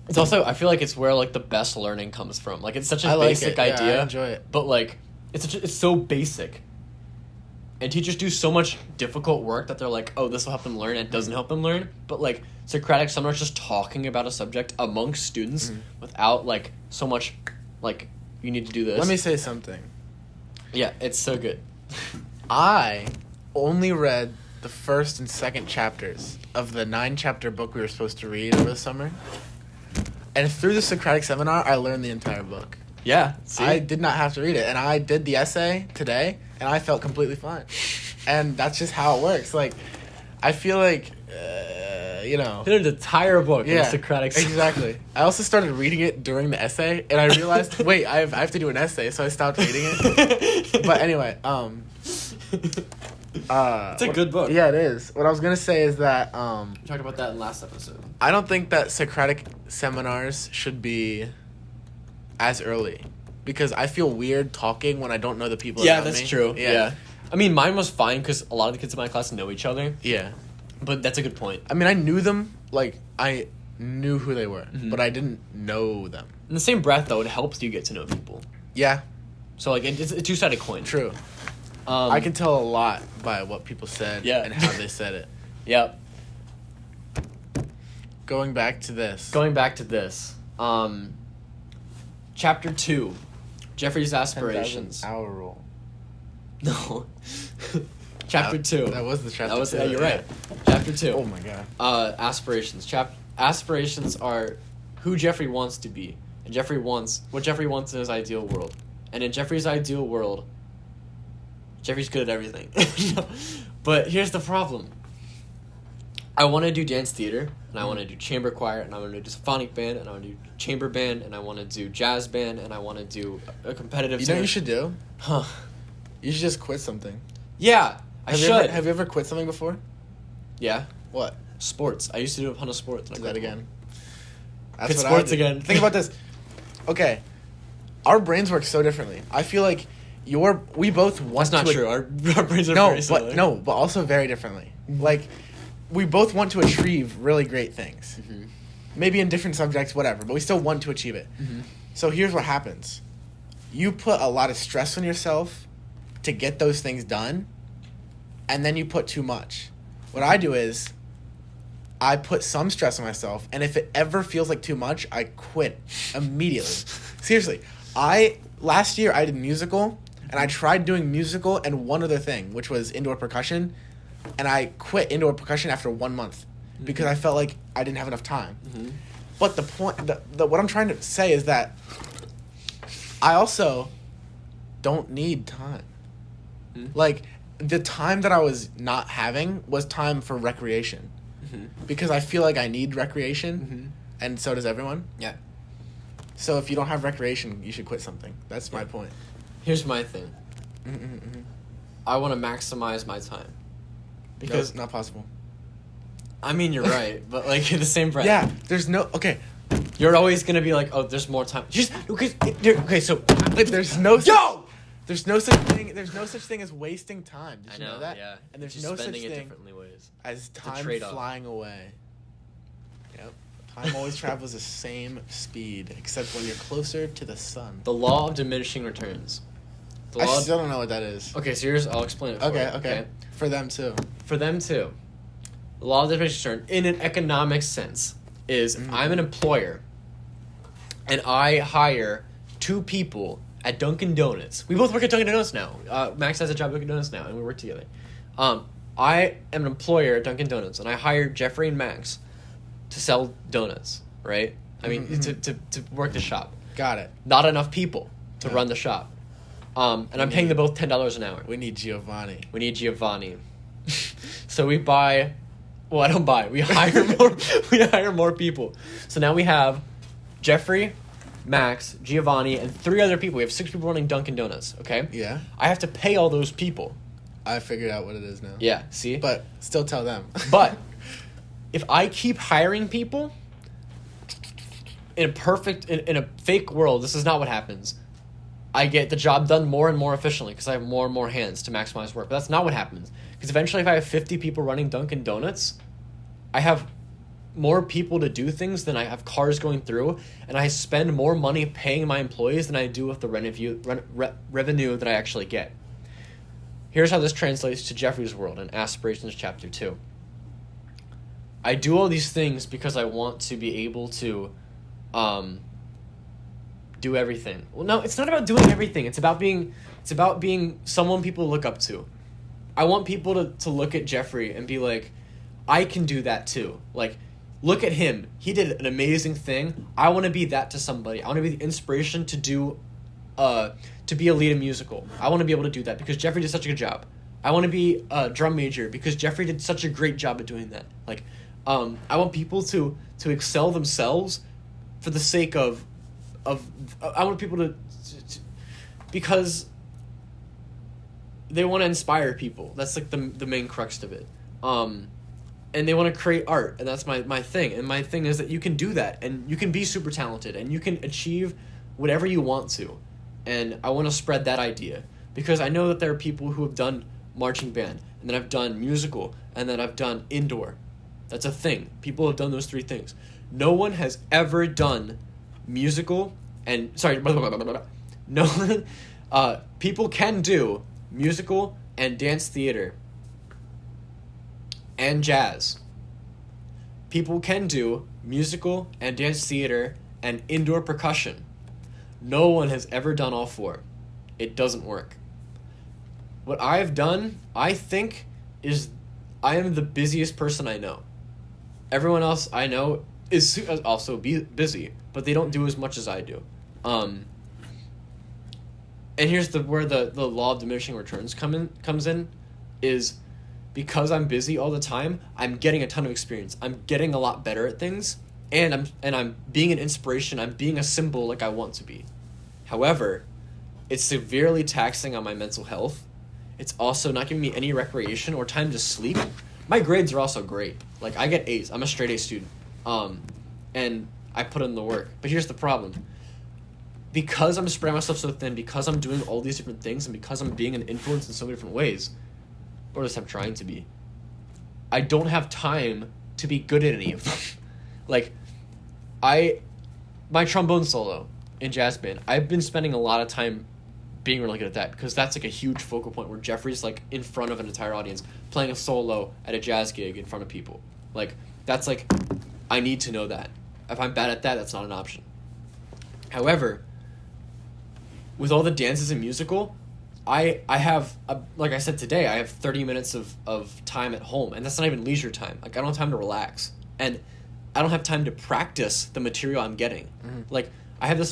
It's also, I feel like it's where like the best learning comes from. Like it's such a basic idea. Yeah, I enjoy it. But like it's so basic. And teachers do so much difficult work that they're like, oh, this will help them learn, and it doesn't help them learn. But like Socratic seminar is just talking about a subject amongst students without like so much like you need to do this. Let me say something. Yeah, it's so good. I only read the first and second chapters of the 9-chapter book we were supposed to read over the summer. And through the Socratic seminar, I learned the entire book. Yeah, see? I did not have to read it. And I did the essay today, and I felt completely fine. And that's just how it works. Like, I feel like, you know. There's an entire book in the Socratic seminar. Exactly. I also started reading it during the essay, and I realized, wait, I have to do an essay, so I stopped reading it. But anyway, it's a good book. Yeah, it is. What I was gonna say is that we talked about that in last episode. I don't think that Socratic seminars should be as early because I feel weird talking when I don't know the people. Yeah, around that's me. true. Yeah. I mean, mine was fine because a lot of the kids in my class know each other. Yeah, but that's a good point. I mean, I knew them. Like I knew who they were, but I didn't know them. In the same breath, though, it helps you get to know people. Yeah. So like it's a two-sided coin. True. I can tell a lot by what people said and how they said it. Yep. Going back to this. Chapter 2, Jeffrey's aspirations. 10,000 hour rule. No. Chapter 2. That was the chapter 2. Yeah, you're right. Chapter 2. Oh my god. Aspirations. Aspirations are who Jeffrey wants to be, and what Jeffrey wants in his ideal world. And in Jeffrey's ideal world, Jeffrey's good at everything. But here's the problem. I want to do dance theater, and I want to do chamber choir, and I want to do symphonic band, and I want to do chamber band, and I want to do jazz band, and I want to do a competitive. You know what you should do? Huh. You should just quit something. Yeah, I should. Have you ever quit something before? Yeah. What? Sports. I used to do a ton of sports. Do that again. That's what sports again. Think about this. Okay. Our brains work so differently. I feel like we both want That's not true. Our brains are very similar. But also very differently. Like, we both want to achieve really great things. Mm-hmm. Maybe in different subjects, whatever, but we still want to achieve it. Mm-hmm. So here's what happens. You put a lot of stress on yourself to get those things done, and then you put too much. What I do is I put some stress on myself, and if it ever feels like too much, I quit immediately. Seriously. Last year I did musical, and I tried doing musical and one other thing, which was indoor percussion, and I quit indoor percussion after 1 month because I felt like I didn't have enough time. Mm-hmm. But the point, what I'm trying to say is that I also don't need time. Mm-hmm. Like, the time that I was not having was time for recreation. Mm-hmm. Because I feel like I need recreation, and so does everyone. Yeah. So if you don't have recreation, you should quit something. That's my point. Here's my thing. I want to maximize my time. Because not possible. I mean, you're right, but like in the same breath. Yeah, there's no You're always gonna be like, oh, there's more time. So there's no there's no such thing. There's no such thing as wasting time. Did you know that? Yeah. And there's no such thing as time flying away. Yep. Time always travels the same speed, except when you're closer to the sun. The law of diminishing returns. I still don't know what that is. Okay, so I'll explain it for you. Okay. For them too. The law of diminishing returns, in an economic sense, is if I'm an employer and I hire 2 people at Dunkin' Donuts. We both work at Dunkin' Donuts now. Max has a job at Dunkin' Donuts now, and we work together. I am an employer at Dunkin' Donuts, and I hired Jeffrey and Max to sell donuts, right? I mean, to work the shop. Got it. Not enough people to run the shop. And I'm paying them both $10 an hour. We need Giovanni. So we buy... Well, I don't buy. We hire more. We hire more people. So now we have Jeffrey, Max, Giovanni, and 3 other people. We have 6 people running Dunkin' Donuts. Okay. Yeah. I have to pay all those people. I figured out what it is now. Yeah. See. But still tell them. But if I keep hiring people in a fake world, this is not what happens. I get the job done more and more efficiently because I have more and more hands to maximize work. But that's not what happens. Because eventually, if I have 50 people running Dunkin' Donuts, I have more people to do things than I have cars going through, and I spend more money paying my employees than I do with the revenue that I actually get. Here's how this translates to Jeffrey's world in Aspirations Chapter 2. I do all these things because I want to be able to do everything. Well, no, it's not about doing everything. It's about being someone people look up to. I want people to look at Jeffrey and be like, I can do that too. Like, look at him. He did an amazing thing. I want to be that to somebody. I want to be the inspiration to do, to be a lead in musical. I want to be able to do that because Jeffrey did such a good job. I want to be a drum major because Jeffrey did such a great job at doing that. Like, I want people to excel themselves for the sake of I want people to because they want to inspire people. That's like the main crux of it. And they want to create art, and that's my thing. And my thing is that you can do that, and you can be super talented, and you can achieve whatever you want to. And I want to spread that idea because I know that there are people who have done marching band, and then I've done musical, and then I've done indoor. That's a thing. People have done those three things. No one has ever done musical and no one people can do musical and dance theater and jazz. People can do musical and dance theater and indoor percussion. No one has ever done all four. It doesn't work. What I've done, I think, is I am the busiest person I know. Everyone else I know is also busy, but they don't do as much as I do. And here's where the law of diminishing returns comes in, is because I'm busy all the time, I'm getting a ton of experience. I'm getting a lot better at things, and I'm being an inspiration. I'm being a symbol like I want to be. However, it's severely taxing on my mental health. It's also not giving me any recreation or time to sleep. My grades are also great. Like, I get A's. I'm a straight A student. And I put in the work. But here's the problem. Because I'm spreading myself so thin, because I'm doing all these different things, and because I'm being an influence in so many different ways, or at least I'm trying to be, I don't have time to be good at any of them. Like, my trombone solo in jazz band, I've been spending a lot of time being really good at that, because that's like a huge focal point where Jeffrey's like in front of an entire audience playing a solo at a jazz gig in front of people. Like, that's like, I need to know that. If I'm bad at that, that's not an option. However, with all the dances and musical, I have, like I said today, I have 30 minutes of time at home, and that's not even leisure time. Like, I don't have time to relax, and I don't have time to practice the material I'm getting. Mm-hmm. Like, I have this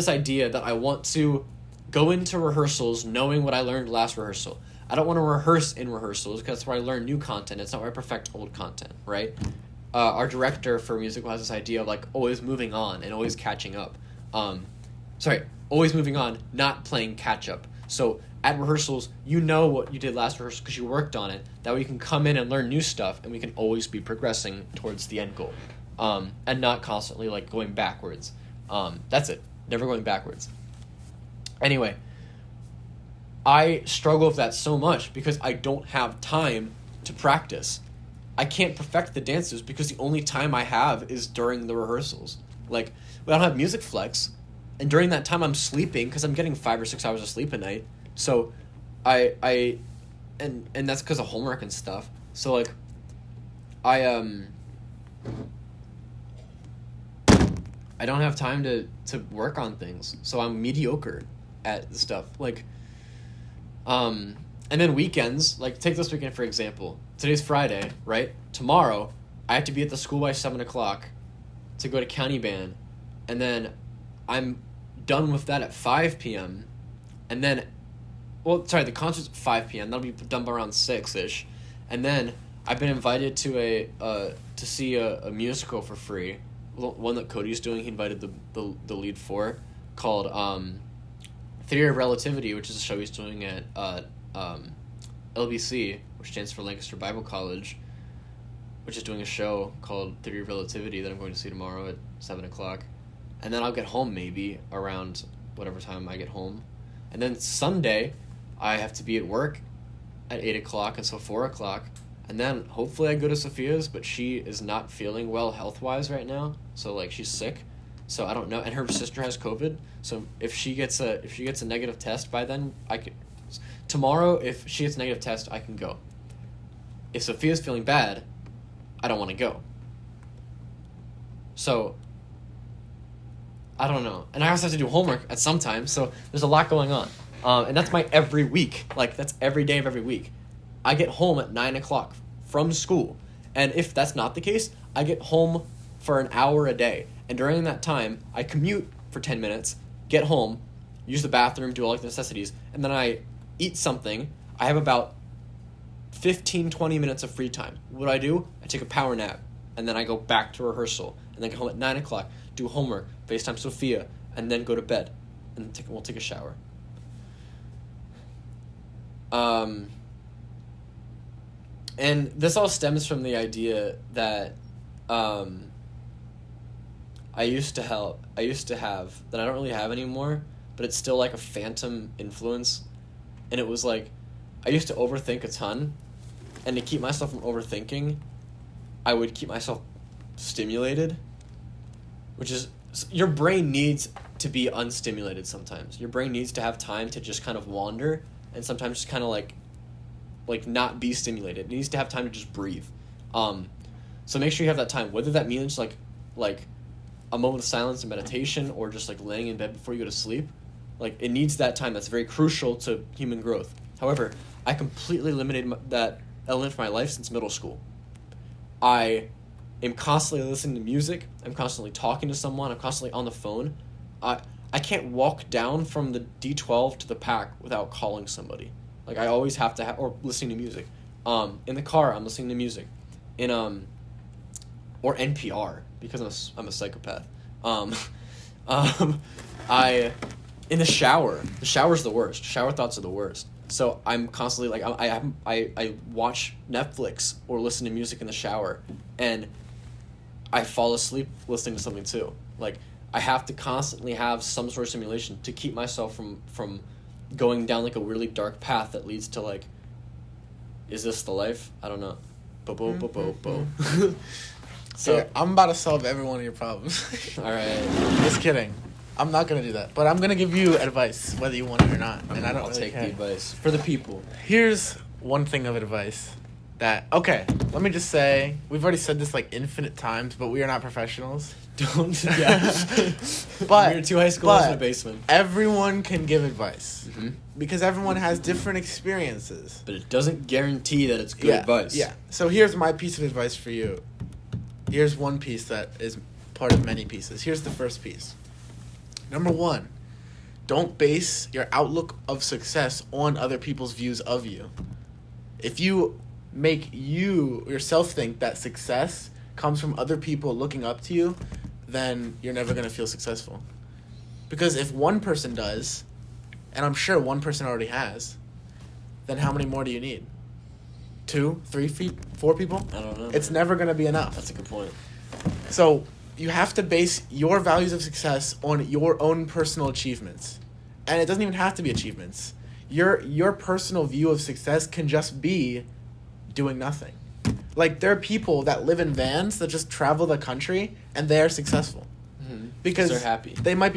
idea that I want to go into rehearsals knowing what I learned last rehearsal. I don't want to rehearse in rehearsals because that's where I learn new content. It's not where I perfect old content, right? Our director for musical has this idea of like always moving on and always catching up. Always moving on, not playing catch up. So at rehearsals, you know what you did last rehearsal because you worked on it. That way you can come in and learn new stuff, and we can always be progressing towards the end goal, and not constantly like going backwards. That's it. Never going backwards. Anyway, I struggle with that so much because I don't have time to practice. I can't perfect the dances because the only time I have is during the rehearsals. Like, I don't have music flex, and during that time I'm sleeping because I'm getting 5 or 6 hours of sleep a night. So and that's because of homework and stuff. So like, I don't have time to work on things, so I'm mediocre at stuff. Like, and then weekends, like, take this weekend for example. Today's Friday, right? Tomorrow, I have to be at the school by 7 o'clock to go to county band, and then I'm done with that at 5 p.m., and then, the concert's at 5 p.m., that'll be done by around 6-ish, and then I've been invited to to see a musical for free, one that Cody's doing. He invited the lead for, called Theory of Relativity, which is a show he's doing at LBC, which stands for Lancaster Bible College, which is doing a show called Theory of Relativity that I'm going to see tomorrow at 7 o'clock. And then I'll get home maybe around whatever time I get home. And then Sunday, I have to be at work at 8 o'clock until 4 o'clock. And then hopefully I go to Sophia's, but she is not feeling well health-wise right now. So, like, she's sick. So I don't know. And her sister has COVID. So if she gets a negative test by then, I could... Tomorrow, if she gets a negative test, I can go. If Sophia's feeling bad, I don't want to go. So, I don't know. And I also have to do homework at some time, so there's a lot going on. And that's my every week. Like, that's every day of every week. I get home at 9 o'clock from school. And if that's not the case, I get home for an hour a day. And during that time, I commute for 10 minutes, get home, use the bathroom, do all like the necessities, and then I eat something. I have about 15, 20 minutes of free time. What do? I take a power nap, and then I go back to rehearsal, and then get home at 9 o'clock, do homework, FaceTime Sophia, and then go to bed, and we'll take a shower. And this all stems from the idea that I used to have that I don't really have anymore, but it's still like a phantom influence. And it was like, I used to overthink a ton, and to keep myself from overthinking, I would keep myself stimulated, which is, your brain needs to be unstimulated sometimes. Your brain needs to have time to just kind of wander, and sometimes just kind of like not be stimulated. It needs to have time to just breathe. So make sure you have that time, whether that means like a moment of silence and meditation, or just like laying in bed before you go to sleep. Like, it needs that time. That's very crucial to human growth. However, I completely eliminated that element from my life since middle school. I am constantly listening to music. I'm constantly talking to someone. I'm constantly on the phone. I can't walk down from the D12 to the PAC without calling somebody. Like, I always have to or listening to music. In the car, I'm listening to music. Or NPR, because I'm a psychopath. In the shower's the worst. Shower thoughts are the worst. So I'm constantly like, I watch Netflix or listen to music in the shower, and I fall asleep listening to something too. Like, I have to constantly have some sort of stimulation to keep myself from going down like a really dark path that leads to like, is this the life? I don't know. Bo. So yeah, I'm about to solve every one of your problems. All right. Just kidding. I'm not gonna do that, but I'm gonna give you advice whether you want it or not, and I'll take the advice for the people. Here's one thing of advice that, okay, let me just say, we've already said this like infinite times, but we are not professionals. Don't. Yeah. But we're two high schoolers in a basement. Everyone can give advice, mm-hmm. because everyone has different experiences. But it doesn't guarantee that it's good advice. Yeah. So here's my piece of advice for you. Here's one piece that is part of many pieces. Here's the first piece. Number 1, don't base your outlook of success on other people's views of you. If you make yourself think that success comes from other people looking up to you, then you're never going to feel successful. Because if one person does, and I'm sure one person already has, then how many more do you need? 2, 3, 4 people? I don't know. It's never going to be enough. That's a good point. So you have to base your values of success on your own personal achievements. And it doesn't even have to be achievements. Your personal view of success can just be doing nothing. Like, there are people that live in vans that just travel the country, and they are successful. Mm-hmm. Because they're happy. They might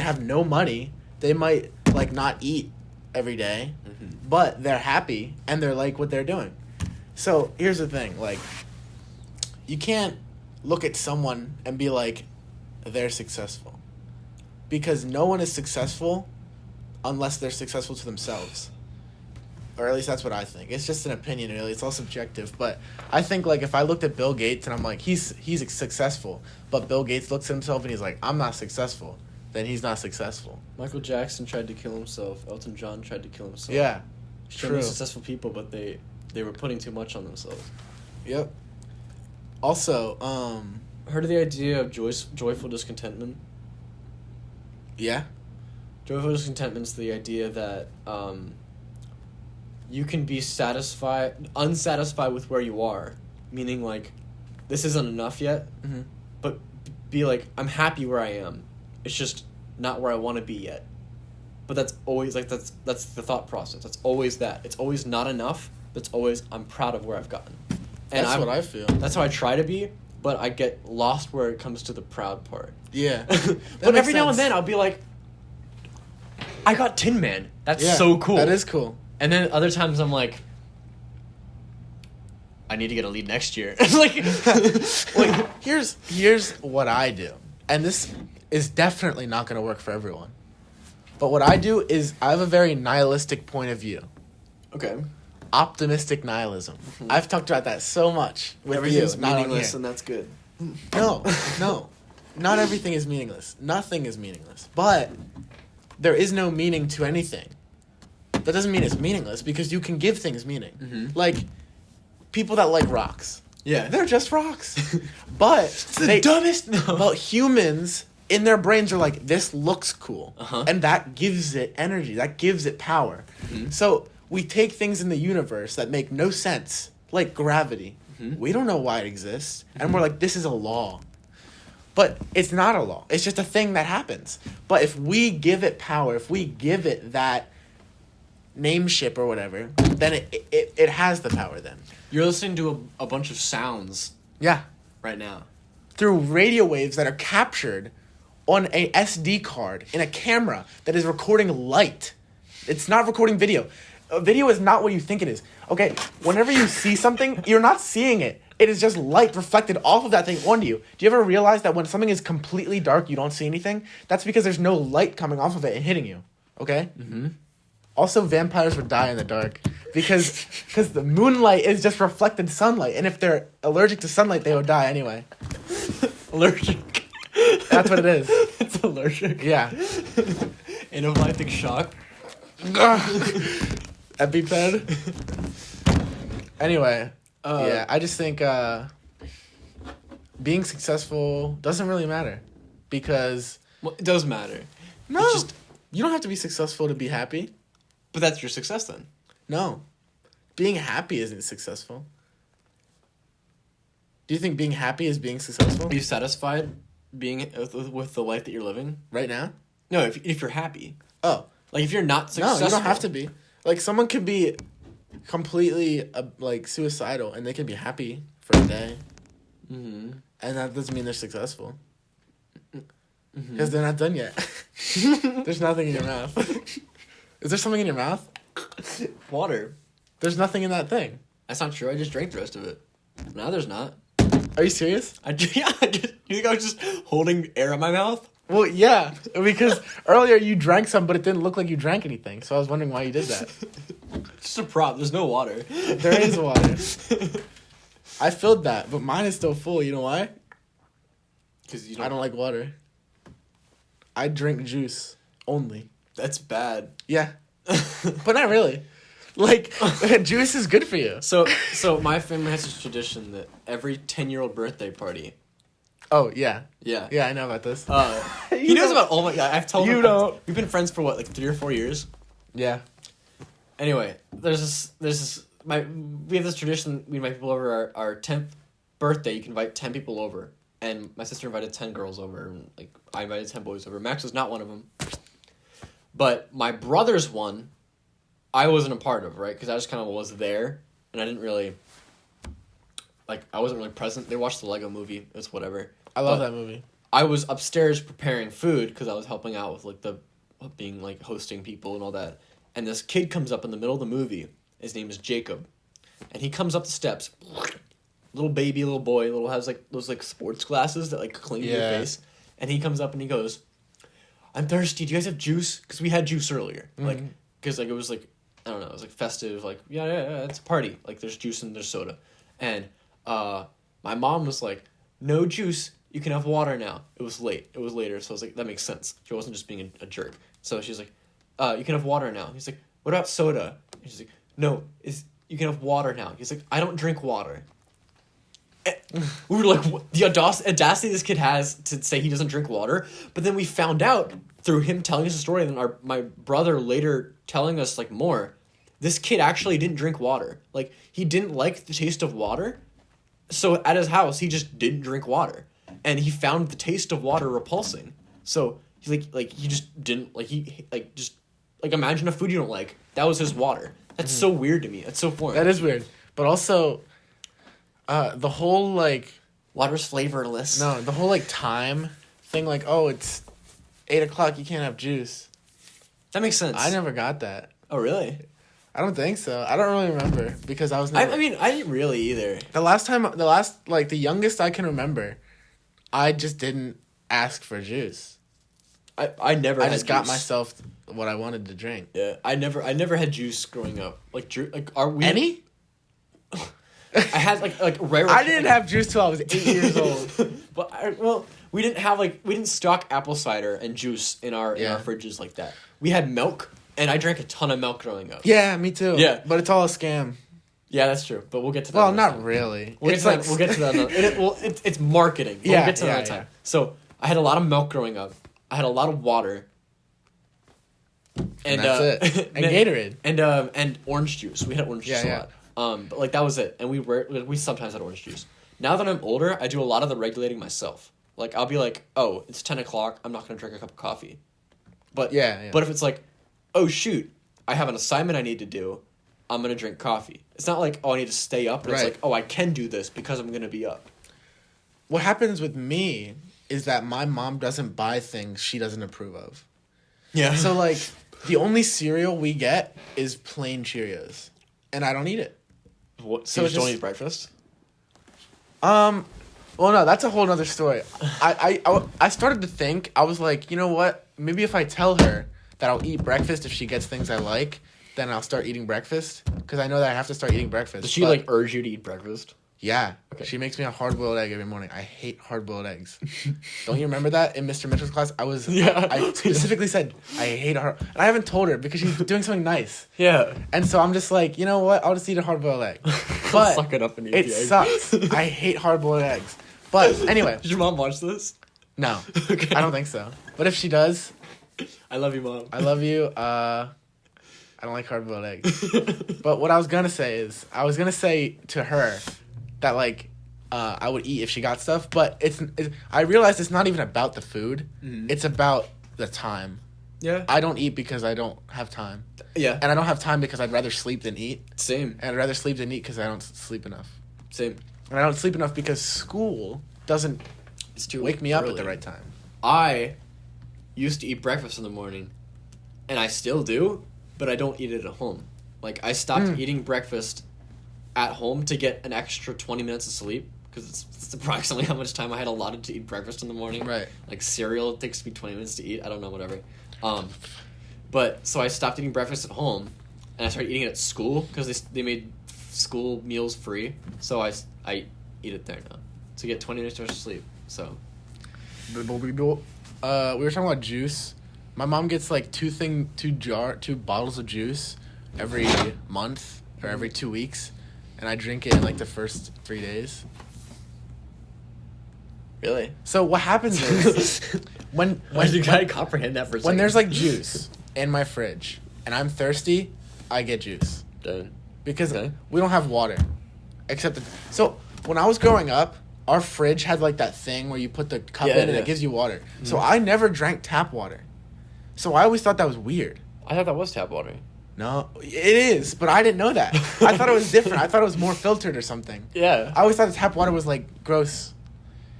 have no money. They might, like, not eat every day. Mm-hmm. But they're happy, and they're like what they're doing. So, here's the thing. Like, you can't look at someone and be like, they're successful. Because no one is successful unless they're successful to themselves. Or at least that's what I think. It's just an opinion, really. It's all subjective. But I think, like, if I looked at Bill Gates and I'm like, he's successful, but Bill Gates looks at himself and he's like, I'm not successful, then he's not successful. Michael Jackson tried to kill himself. Elton John tried to kill himself. Yeah, Extremely successful people, but they were putting too much on themselves. Yep. Also, heard of the idea of joyful discontentment? Yeah. Joyful discontentment's the idea that you can be unsatisfied with where you are, meaning like, this isn't enough yet, Mm-hmm. but be like, I'm happy where I am. It's just not where I want to be yet. But that's always like that's the thought process. That's always that. It's always not enough. But it's always I'm proud of where I've gotten. And That's what I feel. That's how I try to be, but I get lost where it comes to the proud part. Yeah. But every now and then I'll be like, I got Tin Man. That's so cool. That is cool. And then other times I'm like, I need to get a lead next year. like Here's what I do. And this is definitely not going to work for everyone. But what I do is I have a very nihilistic point of view. Okay. Optimistic nihilism. Mm-hmm. I've talked about that so much with Everything's you. meaningless, and that's good. No. Not everything is meaningless. Nothing is meaningless. But there is no meaning to anything. That doesn't mean it's meaningless because you can give things meaning. Mm-hmm. Like people that like rocks. Yeah. They're just rocks. But it's the dumbest. No. Well, humans in their brains are like, this looks cool. Uh-huh. And that gives it energy. That gives it power. Mm-hmm. So we take things in the universe that make no sense, like gravity. Mm-hmm. We don't know why it exists. And we're like, this is a law. But it's not a law. It's just a thing that happens. But if we give it power, if we give it that nameship or whatever, then it has the power then. You're listening to a bunch of sounds Yeah. right now. Through radio waves that are captured on a SD card in a camera that is recording light. It's not recording video. A video is not what you think it is. Okay, whenever you see something, you're not seeing it. It is just light reflected off of that thing onto you. Do you ever realize that when something is completely dark, you don't see anything? That's because there's no light coming off of it and hitting you. Okay? Mm-hmm. Also, vampires would die in the dark because the moonlight is just reflected sunlight. And if they're allergic to sunlight, they would die anyway. Allergic. That's what it is. It's allergic. Yeah. Anaphylactic shock. EpiPen. Anyway, yeah, I just think being successful doesn't really matter because Well, it does matter. no, It's just, you don't have to be successful to be happy. but that's your success then. No, being happy isn't successful. Do you think being happy is being successful Are you satisfied being with the life that you're living? right now? No, if you're happy. Oh, Like, if you're not successful... no, you don't have to be. Like, someone could be completely, suicidal, and they can be happy for a day. Mm-hmm. And that doesn't mean they're successful. Mm-hmm. Because they're not done yet. There's nothing in your mouth. Is there something in your mouth? Water. There's nothing in that thing. That's not true. I just drank the rest of it. Now there's not. Are you serious? You think I was just holding air in my mouth? Well, yeah. Because earlier you drank some, but it didn't look like you drank anything. So I was wondering why you did that. Just a prop. There's no water. There is water. I filled that, but mine is still full. You know why? Because I don't like water. I drink juice only. That's bad. Yeah. But not really. Like, juice is good for you. So my family has this tradition that every 10-year-old birthday party. Oh, yeah. Yeah. Yeah, I know about this. He knows about all my... I've told him... You don't. We've been friends for, what, like 3 or 4 years? Yeah. Anyway, we have this tradition, we invite people over our 10th birthday, you can invite 10 people over. And my sister invited 10 girls over, and I invited 10 boys over. Max was not one of them. But my brother's one, I wasn't a part of, right? Because I just kind of was there, and I didn't really... I wasn't really present. They watched the Lego movie. It's whatever. I love that movie. I was upstairs preparing food because I was helping out with hosting people and all that. And this kid comes up in the middle of the movie. His name is Jacob, and he comes up the steps. Little baby, little boy, has those sports glasses that cling to your face. And he comes up and he goes, "I'm thirsty. Do you guys have juice? Because we had juice earlier. Mm-hmm. Because it was I don't know. It was festive. Yeah. It's a party. There's juice and there's soda, and my mom was like, "No juice. You can have water now." It was late. It was later, so I was like, that makes sense. She wasn't just being a jerk. So she's like, "You can have water now." He's like, "What about soda?" And she's like, "No, you can have water now." He's like, "I don't drink water." We were like, what? The audacity this kid has to say he doesn't drink water. But then we found out through him telling us a story, and then my brother later telling us more, this kid actually didn't drink water. Like, he didn't like the taste of water, so at his house, he just didn't drink water. And he found the taste of water repulsing. So, he's like, he just didn't, like, imagine a food you don't like. That was his water. That's so weird to me. That's so foreign. That is weird. But also, the whole, like... Water's flavorless. No, the whole, like, time thing, like, oh, it's 8 o'clock, you can't have juice. That makes sense. I never got that. Oh, really? I don't think so. I don't really remember, because I was never... I mean, I didn't really either. The youngest I can remember, I just didn't ask for juice. I never I had just got juice. myself what I wanted to drink. Yeah, I never had juice growing up. Are we... Any? I had, like rare... I didn't have juice till I was 8 years old. But, we didn't stock apple cider and juice in our fridges like that. We had milk, and I drank a ton of milk growing up. Yeah, me too. Yeah. But it's all a scam. Yeah, that's true. But we'll get to that. Well, not really. We'll get to that. It's marketing. But we'll get to that another time. So I had a lot of milk growing up. I had a lot of water. And that's it. And Gatorade. And orange juice. We had orange juice a lot. But like that was it. And we sometimes had orange juice. Now that I'm older, I do a lot of the regulating myself. Like I'll be like, oh, it's 10 o'clock. I'm not gonna drink a cup of coffee. But But if it's like, oh shoot, I have an assignment I need to do, I'm gonna drink coffee. It's not like, oh, I need to stay up. It's like, oh, I can do this because I'm gonna be up. What happens with me is that my mom doesn't buy things she doesn't approve of. Yeah. So like the only cereal we get is plain Cheerios, and I don't eat it. What? So you just don't eat breakfast? Well, no, that's a whole other story. I started to think, I was like, you know what? Maybe if I tell her that I'll eat breakfast if she gets things I like, then I'll start eating breakfast. Because I know that I have to start eating breakfast. Does she, like, urge you to eat breakfast? Yeah. Okay. She makes me a hard-boiled egg every morning. I hate hard-boiled eggs. Don't you remember that in Mr. Mitchell's class? I specifically said, I hate hard... And I haven't told her because she's doing something nice. Yeah. And so I'm just like, you know what? I'll just eat a hard-boiled egg. But suck it up and eat it the egg. sucks. I hate hard-boiled eggs. But anyway. Did your mom watch this? No. Okay. I don't think so. But if she does... I love you, Mom. I love you. I don't like hard-boiled eggs. But what I was going to say is, I was going to say to her that, like, I would eat if she got stuff. But I realized it's not even about the food. Mm-hmm. It's about the time. Yeah. I don't eat because I don't have time. Yeah. And I don't have time because I'd rather sleep than eat. Same. And I'd rather sleep than eat because I don't sleep enough. Same. And I don't sleep enough because school doesn't wake me up at the right time. I used to eat breakfast in the morning, and I still do, but I don't eat it at home. Like, I stopped eating breakfast at home to get an extra 20 minutes of sleep, because it's approximately how much time I had allotted to eat breakfast in the morning. Right. Like, cereal takes me 20 minutes to eat. I don't know, whatever. But, so I stopped eating breakfast at home, and I started eating it at school, because they made school meals free, so I eat it there now to get 20 minutes of sleep, so... We were talking about juice. My mom gets like two bottles of juice every month or every 2 weeks, and I drink it in like the first 3 days. Really? So what happens is when you gotta comprehend that for a second. When there's like juice in my fridge and I'm thirsty, I get juice. Done. Because we don't have water, so when I was growing up, our fridge had like that thing where you put the cup in and it gives you water. Mm-hmm. So I never drank tap water. So I always thought that was weird. I thought that was tap water. No, it is, but I didn't know that. I thought it was different. I thought it was more filtered or something. Yeah. I always thought the tap water was like gross.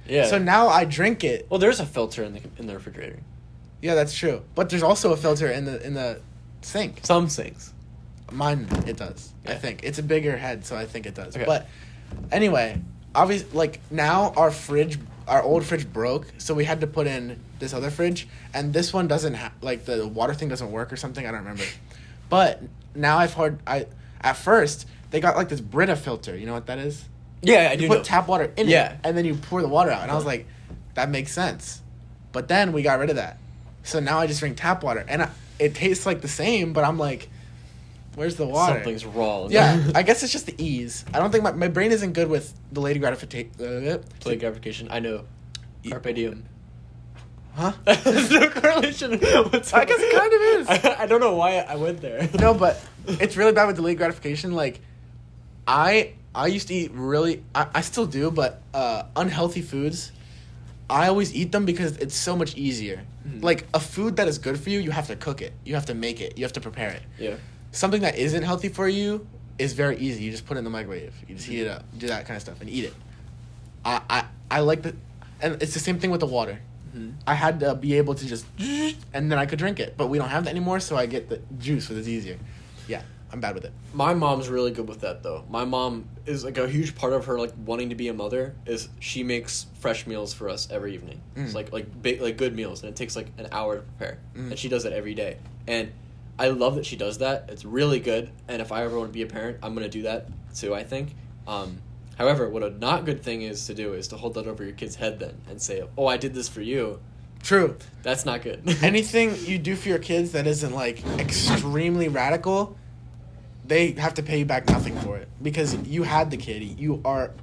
Yeah. So now I drink it. Well, there's a filter in the refrigerator. Yeah, that's true. But there's also a filter in the sink. Some sinks. Mine, it does. Yeah. I think it's a bigger head, so I think it does. Okay. But anyway, obviously, like now our old fridge broke, so we had to put in this other fridge, and this one doesn't like the water thing doesn't work or something. I don't remember. But now at first they got like this Brita filter. You know what that is? Yeah, I do. You put tap water in it, and then you pour the water out, and I was like, that makes sense. But then we got rid of that, so now I just drink tap water, and it tastes like the same, but I'm like, where's the water? Something's wrong. Yeah, I guess it's just the ease. I don't think my brain isn't good with delayed gratification. Delayed gratification. I know. Carpe diem. Huh? There's no correlation. I guess it kind of is. I don't know why I went there. No, but it's really bad with delayed gratification. Like, I used to eat really, I still do, but unhealthy foods, I always eat them because it's so much easier. Mhm. Like, a food that is good for you, you have to cook it. You have to make it. You have to prepare it. Yeah. Something that isn't healthy for you is very easy. You just put it in the microwave. You just heat it up, do that kind of stuff, and eat it. I like the, and it's the same thing with the water. Mhm. I had to be able to just, and then I could drink it. But we don't have that anymore, so I get the juice, so it's easier. Yeah, I'm bad with it. My mom's really good with that though. My mom is like a huge part of her like wanting to be a mother is she makes fresh meals for us every evening. It's like good meals, and it takes like an hour to prepare, and she does it every day. And I love that she does that. It's really good, and if I ever want to be a parent, I'm gonna do that too. I think. However, what a not good thing is to do is to hold that over your kid's head then and say, "Oh, I did this for you." True. That's not good. Anything you do for your kids that isn't like extremely radical, they have to pay you back nothing for it because you had the kid. You are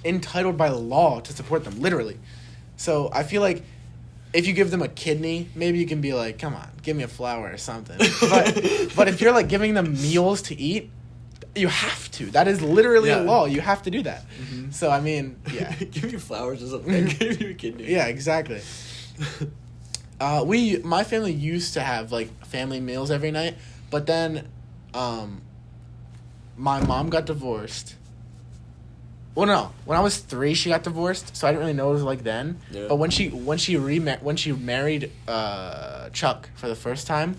entitled by law to support them, literally. So I feel like if you give them a kidney, maybe you can be like, "Come on, give me a flower or something." But if you're like giving them meals to eat, you have to. That is literally a law. You have to do that. Mm-hmm. So I mean, yeah. Give you flowers or something. Give you a kidney. Yeah, exactly. My family used to have like family meals every night, but then my mom got divorced. Well, no, when I was 3, she got divorced, so I didn't really know it was like then. Yeah. But when she married Chuck for the first time,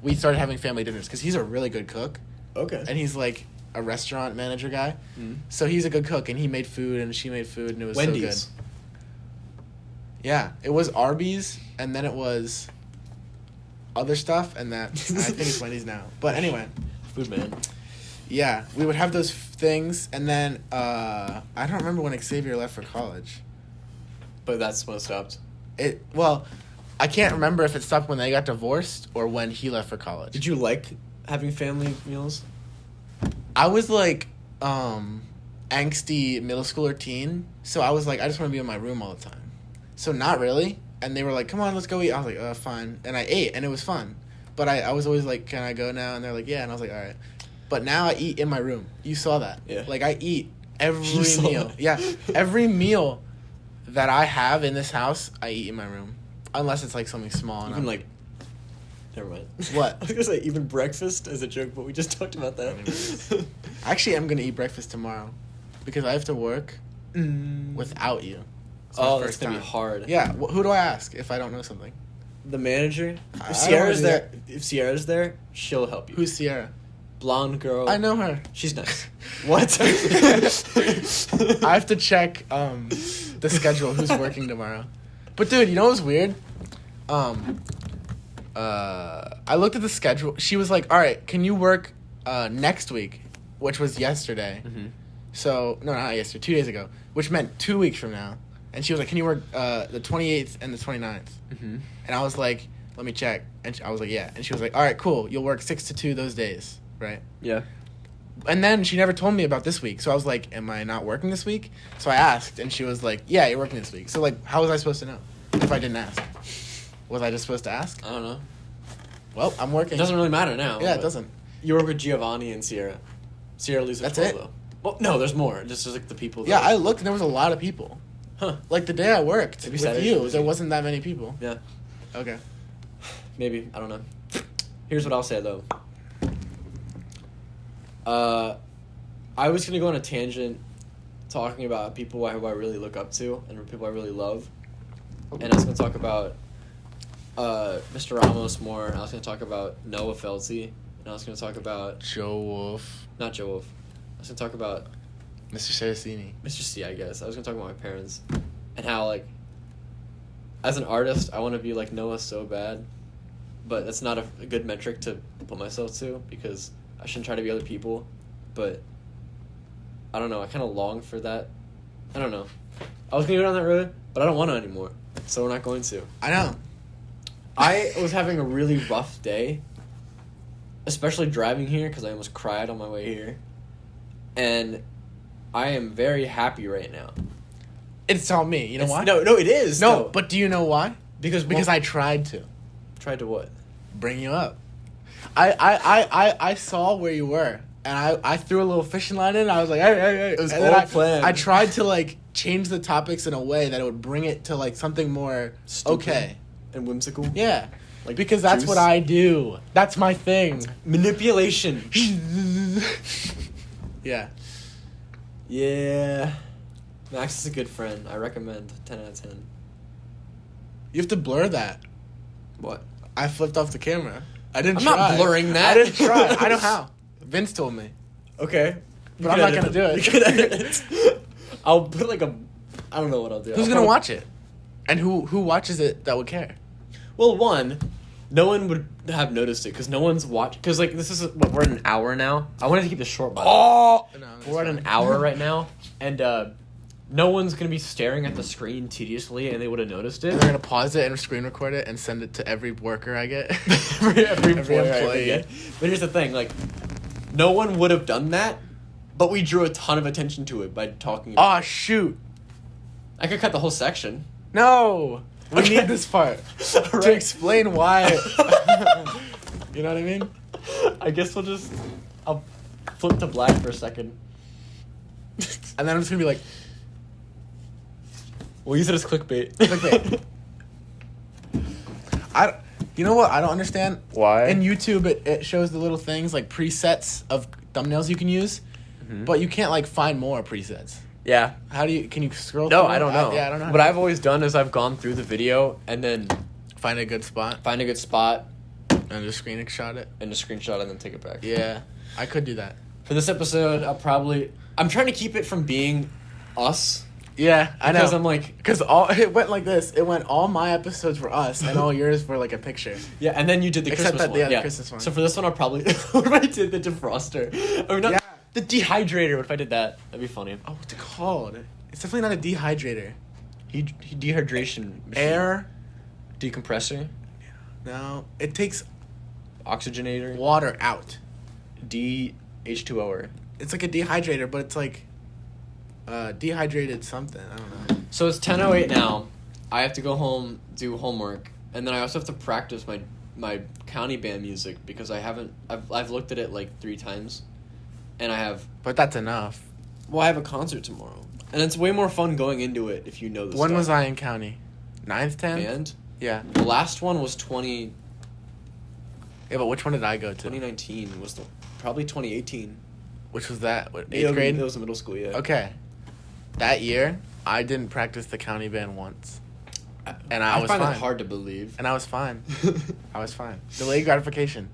we started having family dinners because he's a really good cook. Okay. And he's like a restaurant manager guy, so he's a good cook, and he made food and she made food, and it was Wendy's. so good. Yeah, it was Arby's, and then it was other stuff, and that I think it's Wendy's now. But anyway, Food man. yeah, we would have those things, and then I don't remember when Xavier left for college. But that's when it stopped. I can't remember if it stopped when they got divorced or when he left for college. Did you like having family meals? I was like angsty middle schooler teen, so I was like, I just want to be in my room all the time. So not really. And they were like, come on, let's go eat. I was like, fine. And I ate, and it was fun. But I was always like, can I go now? And they're like, yeah. And I was like, all right. But now I eat in my room. You saw that. Yeah. Like, I eat every You saw meal. that. Yeah. Every meal that I have in this house, I eat in my room. Unless it's like something small. And Even like... Never mind. What? I was going to say even breakfast as a joke, but we just talked about that. Actually, I'm going to eat breakfast tomorrow. Because I have to work without you. It's my That's first going to time. be hard. Yeah. Who do I ask if I don't know something? The manager. I If Sierra's don't there, she'll help you. Who's Sierra? Blonde girl. I know her. She's nice. What? I have to check the schedule. Who's working tomorrow? But dude, you know what's weird? I looked at the schedule. She was like, "All right, can you work next week?" Which was yesterday. Mm-hmm. So no, not yesterday. 2 days ago, which meant 2 weeks from now. And she was like, "Can you work the 28th and the 29th?" Mm-hmm. And I was like, "Let me check." And I was like, "Yeah." And she was like, "All right, cool. You'll work 6 to 2 those days, right?" Yeah. And then she never told me about this week. So I was like, am I not working this week? So I asked, and she was like, yeah, you're working this week. So, like, how was I supposed to know if I didn't ask? Was I just supposed to ask? I don't know. Well, I'm working. It doesn't really matter now. Yeah, it doesn't. You work with Giovanni and Sierra. Sierra leaves at That's 12, it? though. Well, no, there's more. Just like the people. Yeah, that- I looked, and there was a lot of people. Huh. Like, the day I worked Maybe with Saturday's you, busy. there wasn't that many people. Yeah. Okay. Maybe. I don't know. Here's what I'll say, though. I was going to go on a tangent talking about people who I really look up to and people I really love. And I was going to talk about Mr. Ramos more. And I was going to talk about Noah Felty. And I was going to talk about... Joe Wolf. Not Joe Wolf. I was going to talk about... Mr. Saraceni. Mr. C, I guess. I was going to talk about my parents. And how, like... As an artist, I want to be like Noah so bad. But that's not a good metric to put myself to. Because I shouldn't try to be other people. But... I don't know. I kind of long for that. I don't know. I was going to go down that road, but I don't want to anymore. So we're not going to. I know. I was having a really rough day. Especially driving here, because I almost cried on my way here. And I am very happy right now. It's all me. You know why? No, it is. No, though. but do you know why? Because I tried to. Tried to what? Bring you up. I saw where you were, and I threw a little fishing line in. And I was like, hey. It was and all then planned. I tried to like change the topics in a way that it would bring it to like something more Stupid. okay. And whimsical. Yeah, Like because that's juice. what I do. That's my thing. Manipulation. Yeah. Yeah. Max is a good friend. I recommend 10 out of 10. You have to blur that. What? I flipped off the camera. I didn't I'm try. not blurring that. I didn't try. I know how. Vince told me. Okay. But I'm not gonna do it. You can edit it. I'll put like a... I don't know what I'll do. Who's I'll gonna probably- watch it? And who watches it that would care? Well, one, no one would have noticed it because no one's watched... Because, like, this is... What, we're at an hour now. I wanted to keep this short, by the way. Oh! No, We're at an hour right now, and no one's going to be staring at the screen tediously, and they would have noticed it. And they're gonna pause it and screen record it and send it to every worker I get. every employee. employee. But here's the thing, like, no one would have done that, but we drew a ton of attention to it by talking about Oh shoot! I could cut the whole section. No, we Okay. need this part to Right. explain why. You know what I mean? I guess I'll flip to black for a second. And then I'm just gonna be like, We'll use it as clickbait. Clickbait. You know what? I don't understand. Why? In YouTube, it shows the little things like presets of thumbnails you can use, but you can't like find more presets. Yeah. How do you? Can you scroll? No, through I it? don't know. Yeah, I don't know. What I've always done is I've gone through the video and then Find a good spot find a good spot and just screenshot it. and just screenshot and then take it back. Yeah, I could do that. For this episode, I'm trying to keep it from being us. Yeah, I know. Because I'm like, Because it went like this. It went all my episodes were us, and all yours were like a picture. yeah, and then you did the Except Christmas that- one. yeah, the Christmas one. So for this one, I'll probably what if I did the defroster? Or not Yeah. the dehydrator. What if I did that? That'd be funny. Oh, what's it called? It's definitely not a dehydrator. Dehydration machine. Air? Decompressor. No, it takes Oxygenator. water out. H2O. It's like a dehydrator, but it's like dehydrated something. I don't know. So it's 10:08 now. I have to go home, do homework, and then I also have to practice my county band music because I've looked at it like 3 times, and But that's enough. I have a concert tomorrow, and it's way more fun going into it if you know the When stuff. was I in county? 9th, 10th? Band? Yeah. The last one was Yeah, but which one did I go to? 2019 was probably 2018. Which was that? What, Yeah, 8th grade? It was middle school, yeah. Okay. That year, I didn't practice the county band once. And I was find fine. it hard to believe. And I was fine. I was fine. Delayed gratification.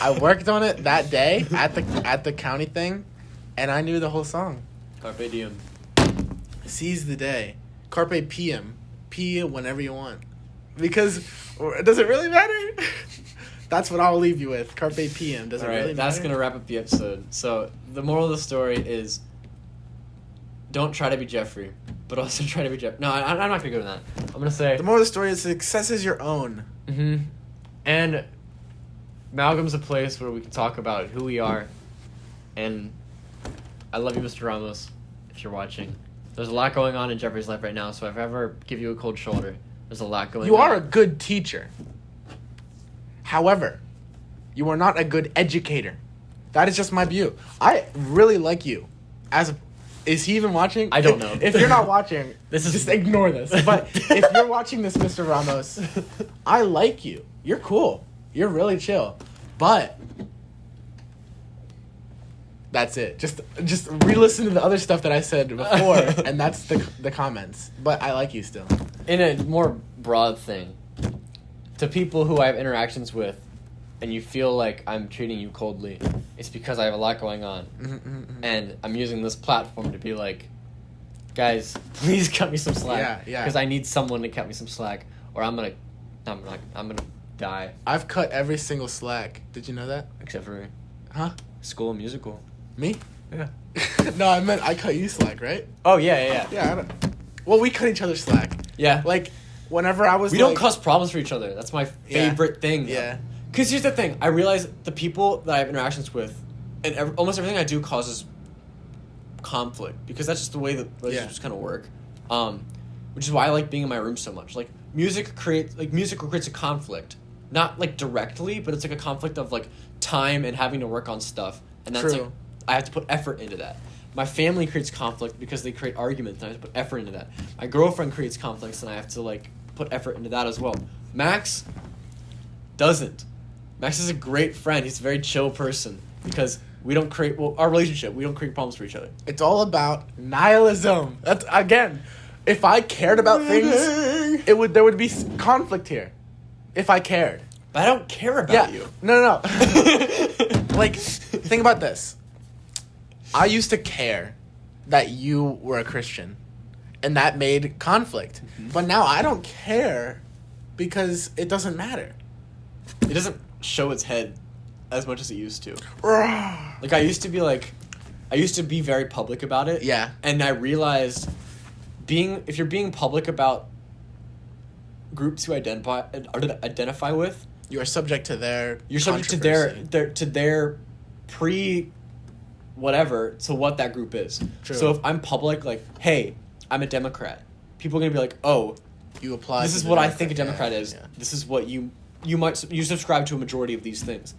I worked on it that day at the county thing, and I knew the whole song. Carpe diem. Seize the day. Carpe PM. Pee whenever you want. Because, does it really matter? That's what I'll leave you with. Carpe PM. Does it Alright, really matter? that's gonna wrap up the episode. So the moral of the story is, don't try to be Jeffrey, but also try to be Jeff. No, I'm not gonna go to that. I'm gonna say. The moral of the story is success is your own. Mm-hmm. And Malgam's a place where we can talk about who we are. And I love you, Mr. Ramos, if you're watching. There's a lot going on in Jeffrey's life right now, so if I ever give you a cold shoulder, there's a lot going on. You are a good teacher. However, you are not a good educator. That is just my view. I really like you. Is he even watching? I don't know. If you're not watching, This is- just ignore this. But if you're watching this, Mr. Ramos, I like you. You're cool. You're really chill. But that's it. Just re-listen to the other stuff that I said before, and that's the comments. But I like you still. In a more broad thing, to people who I have interactions with, and you feel like I'm treating you coldly, it's because I have a lot going on. And I'm using this platform to be like, guys, please cut me some slack. Yeah. Because I need someone to cut me some slack, or I'm gonna die. I've cut every single slack. Did you know that? Except for Huh? School and Musical. Me? Yeah. No, I meant I cut you slack, right? Oh yeah. Yeah. I don't... Well, we cut each other slack. Yeah. Like, whenever I was We don't cause problems for each other. That's my Yeah. favorite thing. Yeah. Because here's the thing. I realize the people that I have interactions with, and almost everything I do causes conflict. Because that's just the way that relationships kind of work. Which is why I like being in my room so much. Like, music creates a conflict. not like directly, but it's like a conflict of like time and having to work on stuff, and that's True. like I have to put effort into that. My family creates conflict because they create arguments, and I have to put effort into that. My girlfriend creates conflicts, and I have to like put effort into that as well. Max doesn't. Max is a great friend. He's a very chill person because we don't create our relationship. We don't create problems for each other. It's all about nihilism. That's again, if I cared about things, there would be conflict here. If I cared. But I don't care about you. No. Like, think about this. I used to care that you were a Christian, and that made conflict. Mm-hmm. But now I don't care because it doesn't matter. It doesn't show its head as much as it used to. Like, I used to be very public about it. Yeah. And I realized if you're being public about groups you identify with, You are subject to their you're subject to controversy. their pre whatever to what that group is. True. So if I'm public, like, hey, I'm a Democrat, people are gonna be like, oh, You apply. this to is the what I Democrat- think a Democrat yeah, is. yeah. This is what you subscribe to a majority of these things,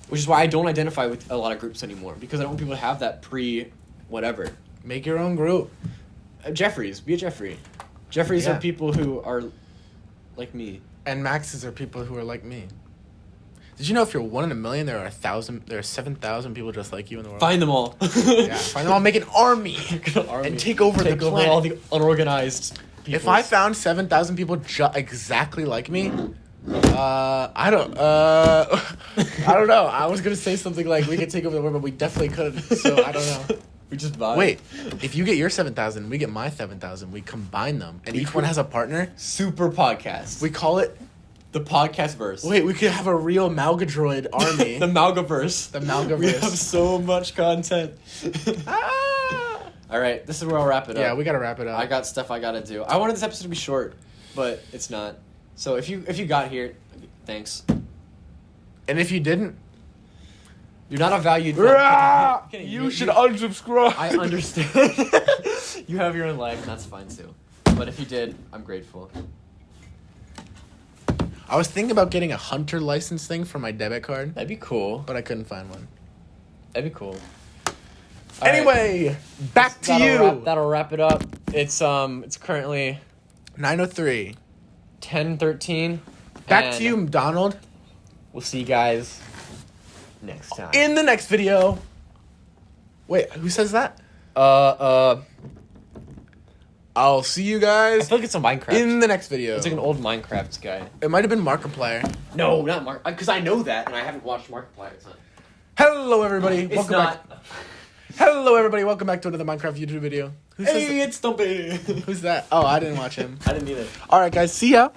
which is why I don't identify with a lot of groups anymore, because I don't want people to have that pre whatever. Make your own group. Jeffries, be a Jeffrey. Jeffries Yeah. are people who are like me. And Maxes are people who are like me. Did you know if you're 1 in a million, there are 7,000 people just like you in the world? Find them all. Yeah, find them all, make an army, and take over the planet. all the unorganized people. If I found 7,000 people exactly like me, I don't know. I was gonna say something like we could take over the world, but we definitely couldn't. So I don't know. we just vibe. Wait, if you get your 7,000, we get my 7,000. We combine them, and each one has a partner. Super podcast. We call it. The podcast verse. Wait, we could have a real Malgadroid army. The Malgaverse. The Malgaverse. We have so much content. Ah! All right, this is where I'll wrap it up. Yeah, we gotta wrap it up. I got stuff I gotta do. I wanted this episode to be short, but it's not. So if you got here, thanks. And if you didn't, You're not a valued. you should unsubscribe. I understand. You have your own life, and that's fine too. But if you did, I'm grateful. I was thinking about getting a hunter license thing for my debit card, That'd be cool. but I couldn't find one. That'd be cool. Anyway, back to you. That'll wrap it up. It's currently 9:03. 10:13. Back to you, Donald. We'll see you guys next time. In the next video. Wait, who says that? I'll see you I guys feel like it's a Minecraft. in the next video. It's like an old Minecraft guy. It might have been Markiplier. No, not Mark. Because I know that, and I haven't watched Markiplier. It's not. Hello, everybody. It's Welcome not. back. Hello, everybody. Welcome back to another Minecraft YouTube video. Who says Hey, it's Stumpy. Who's that? Oh, I didn't watch him. I didn't either. All right, guys. See ya.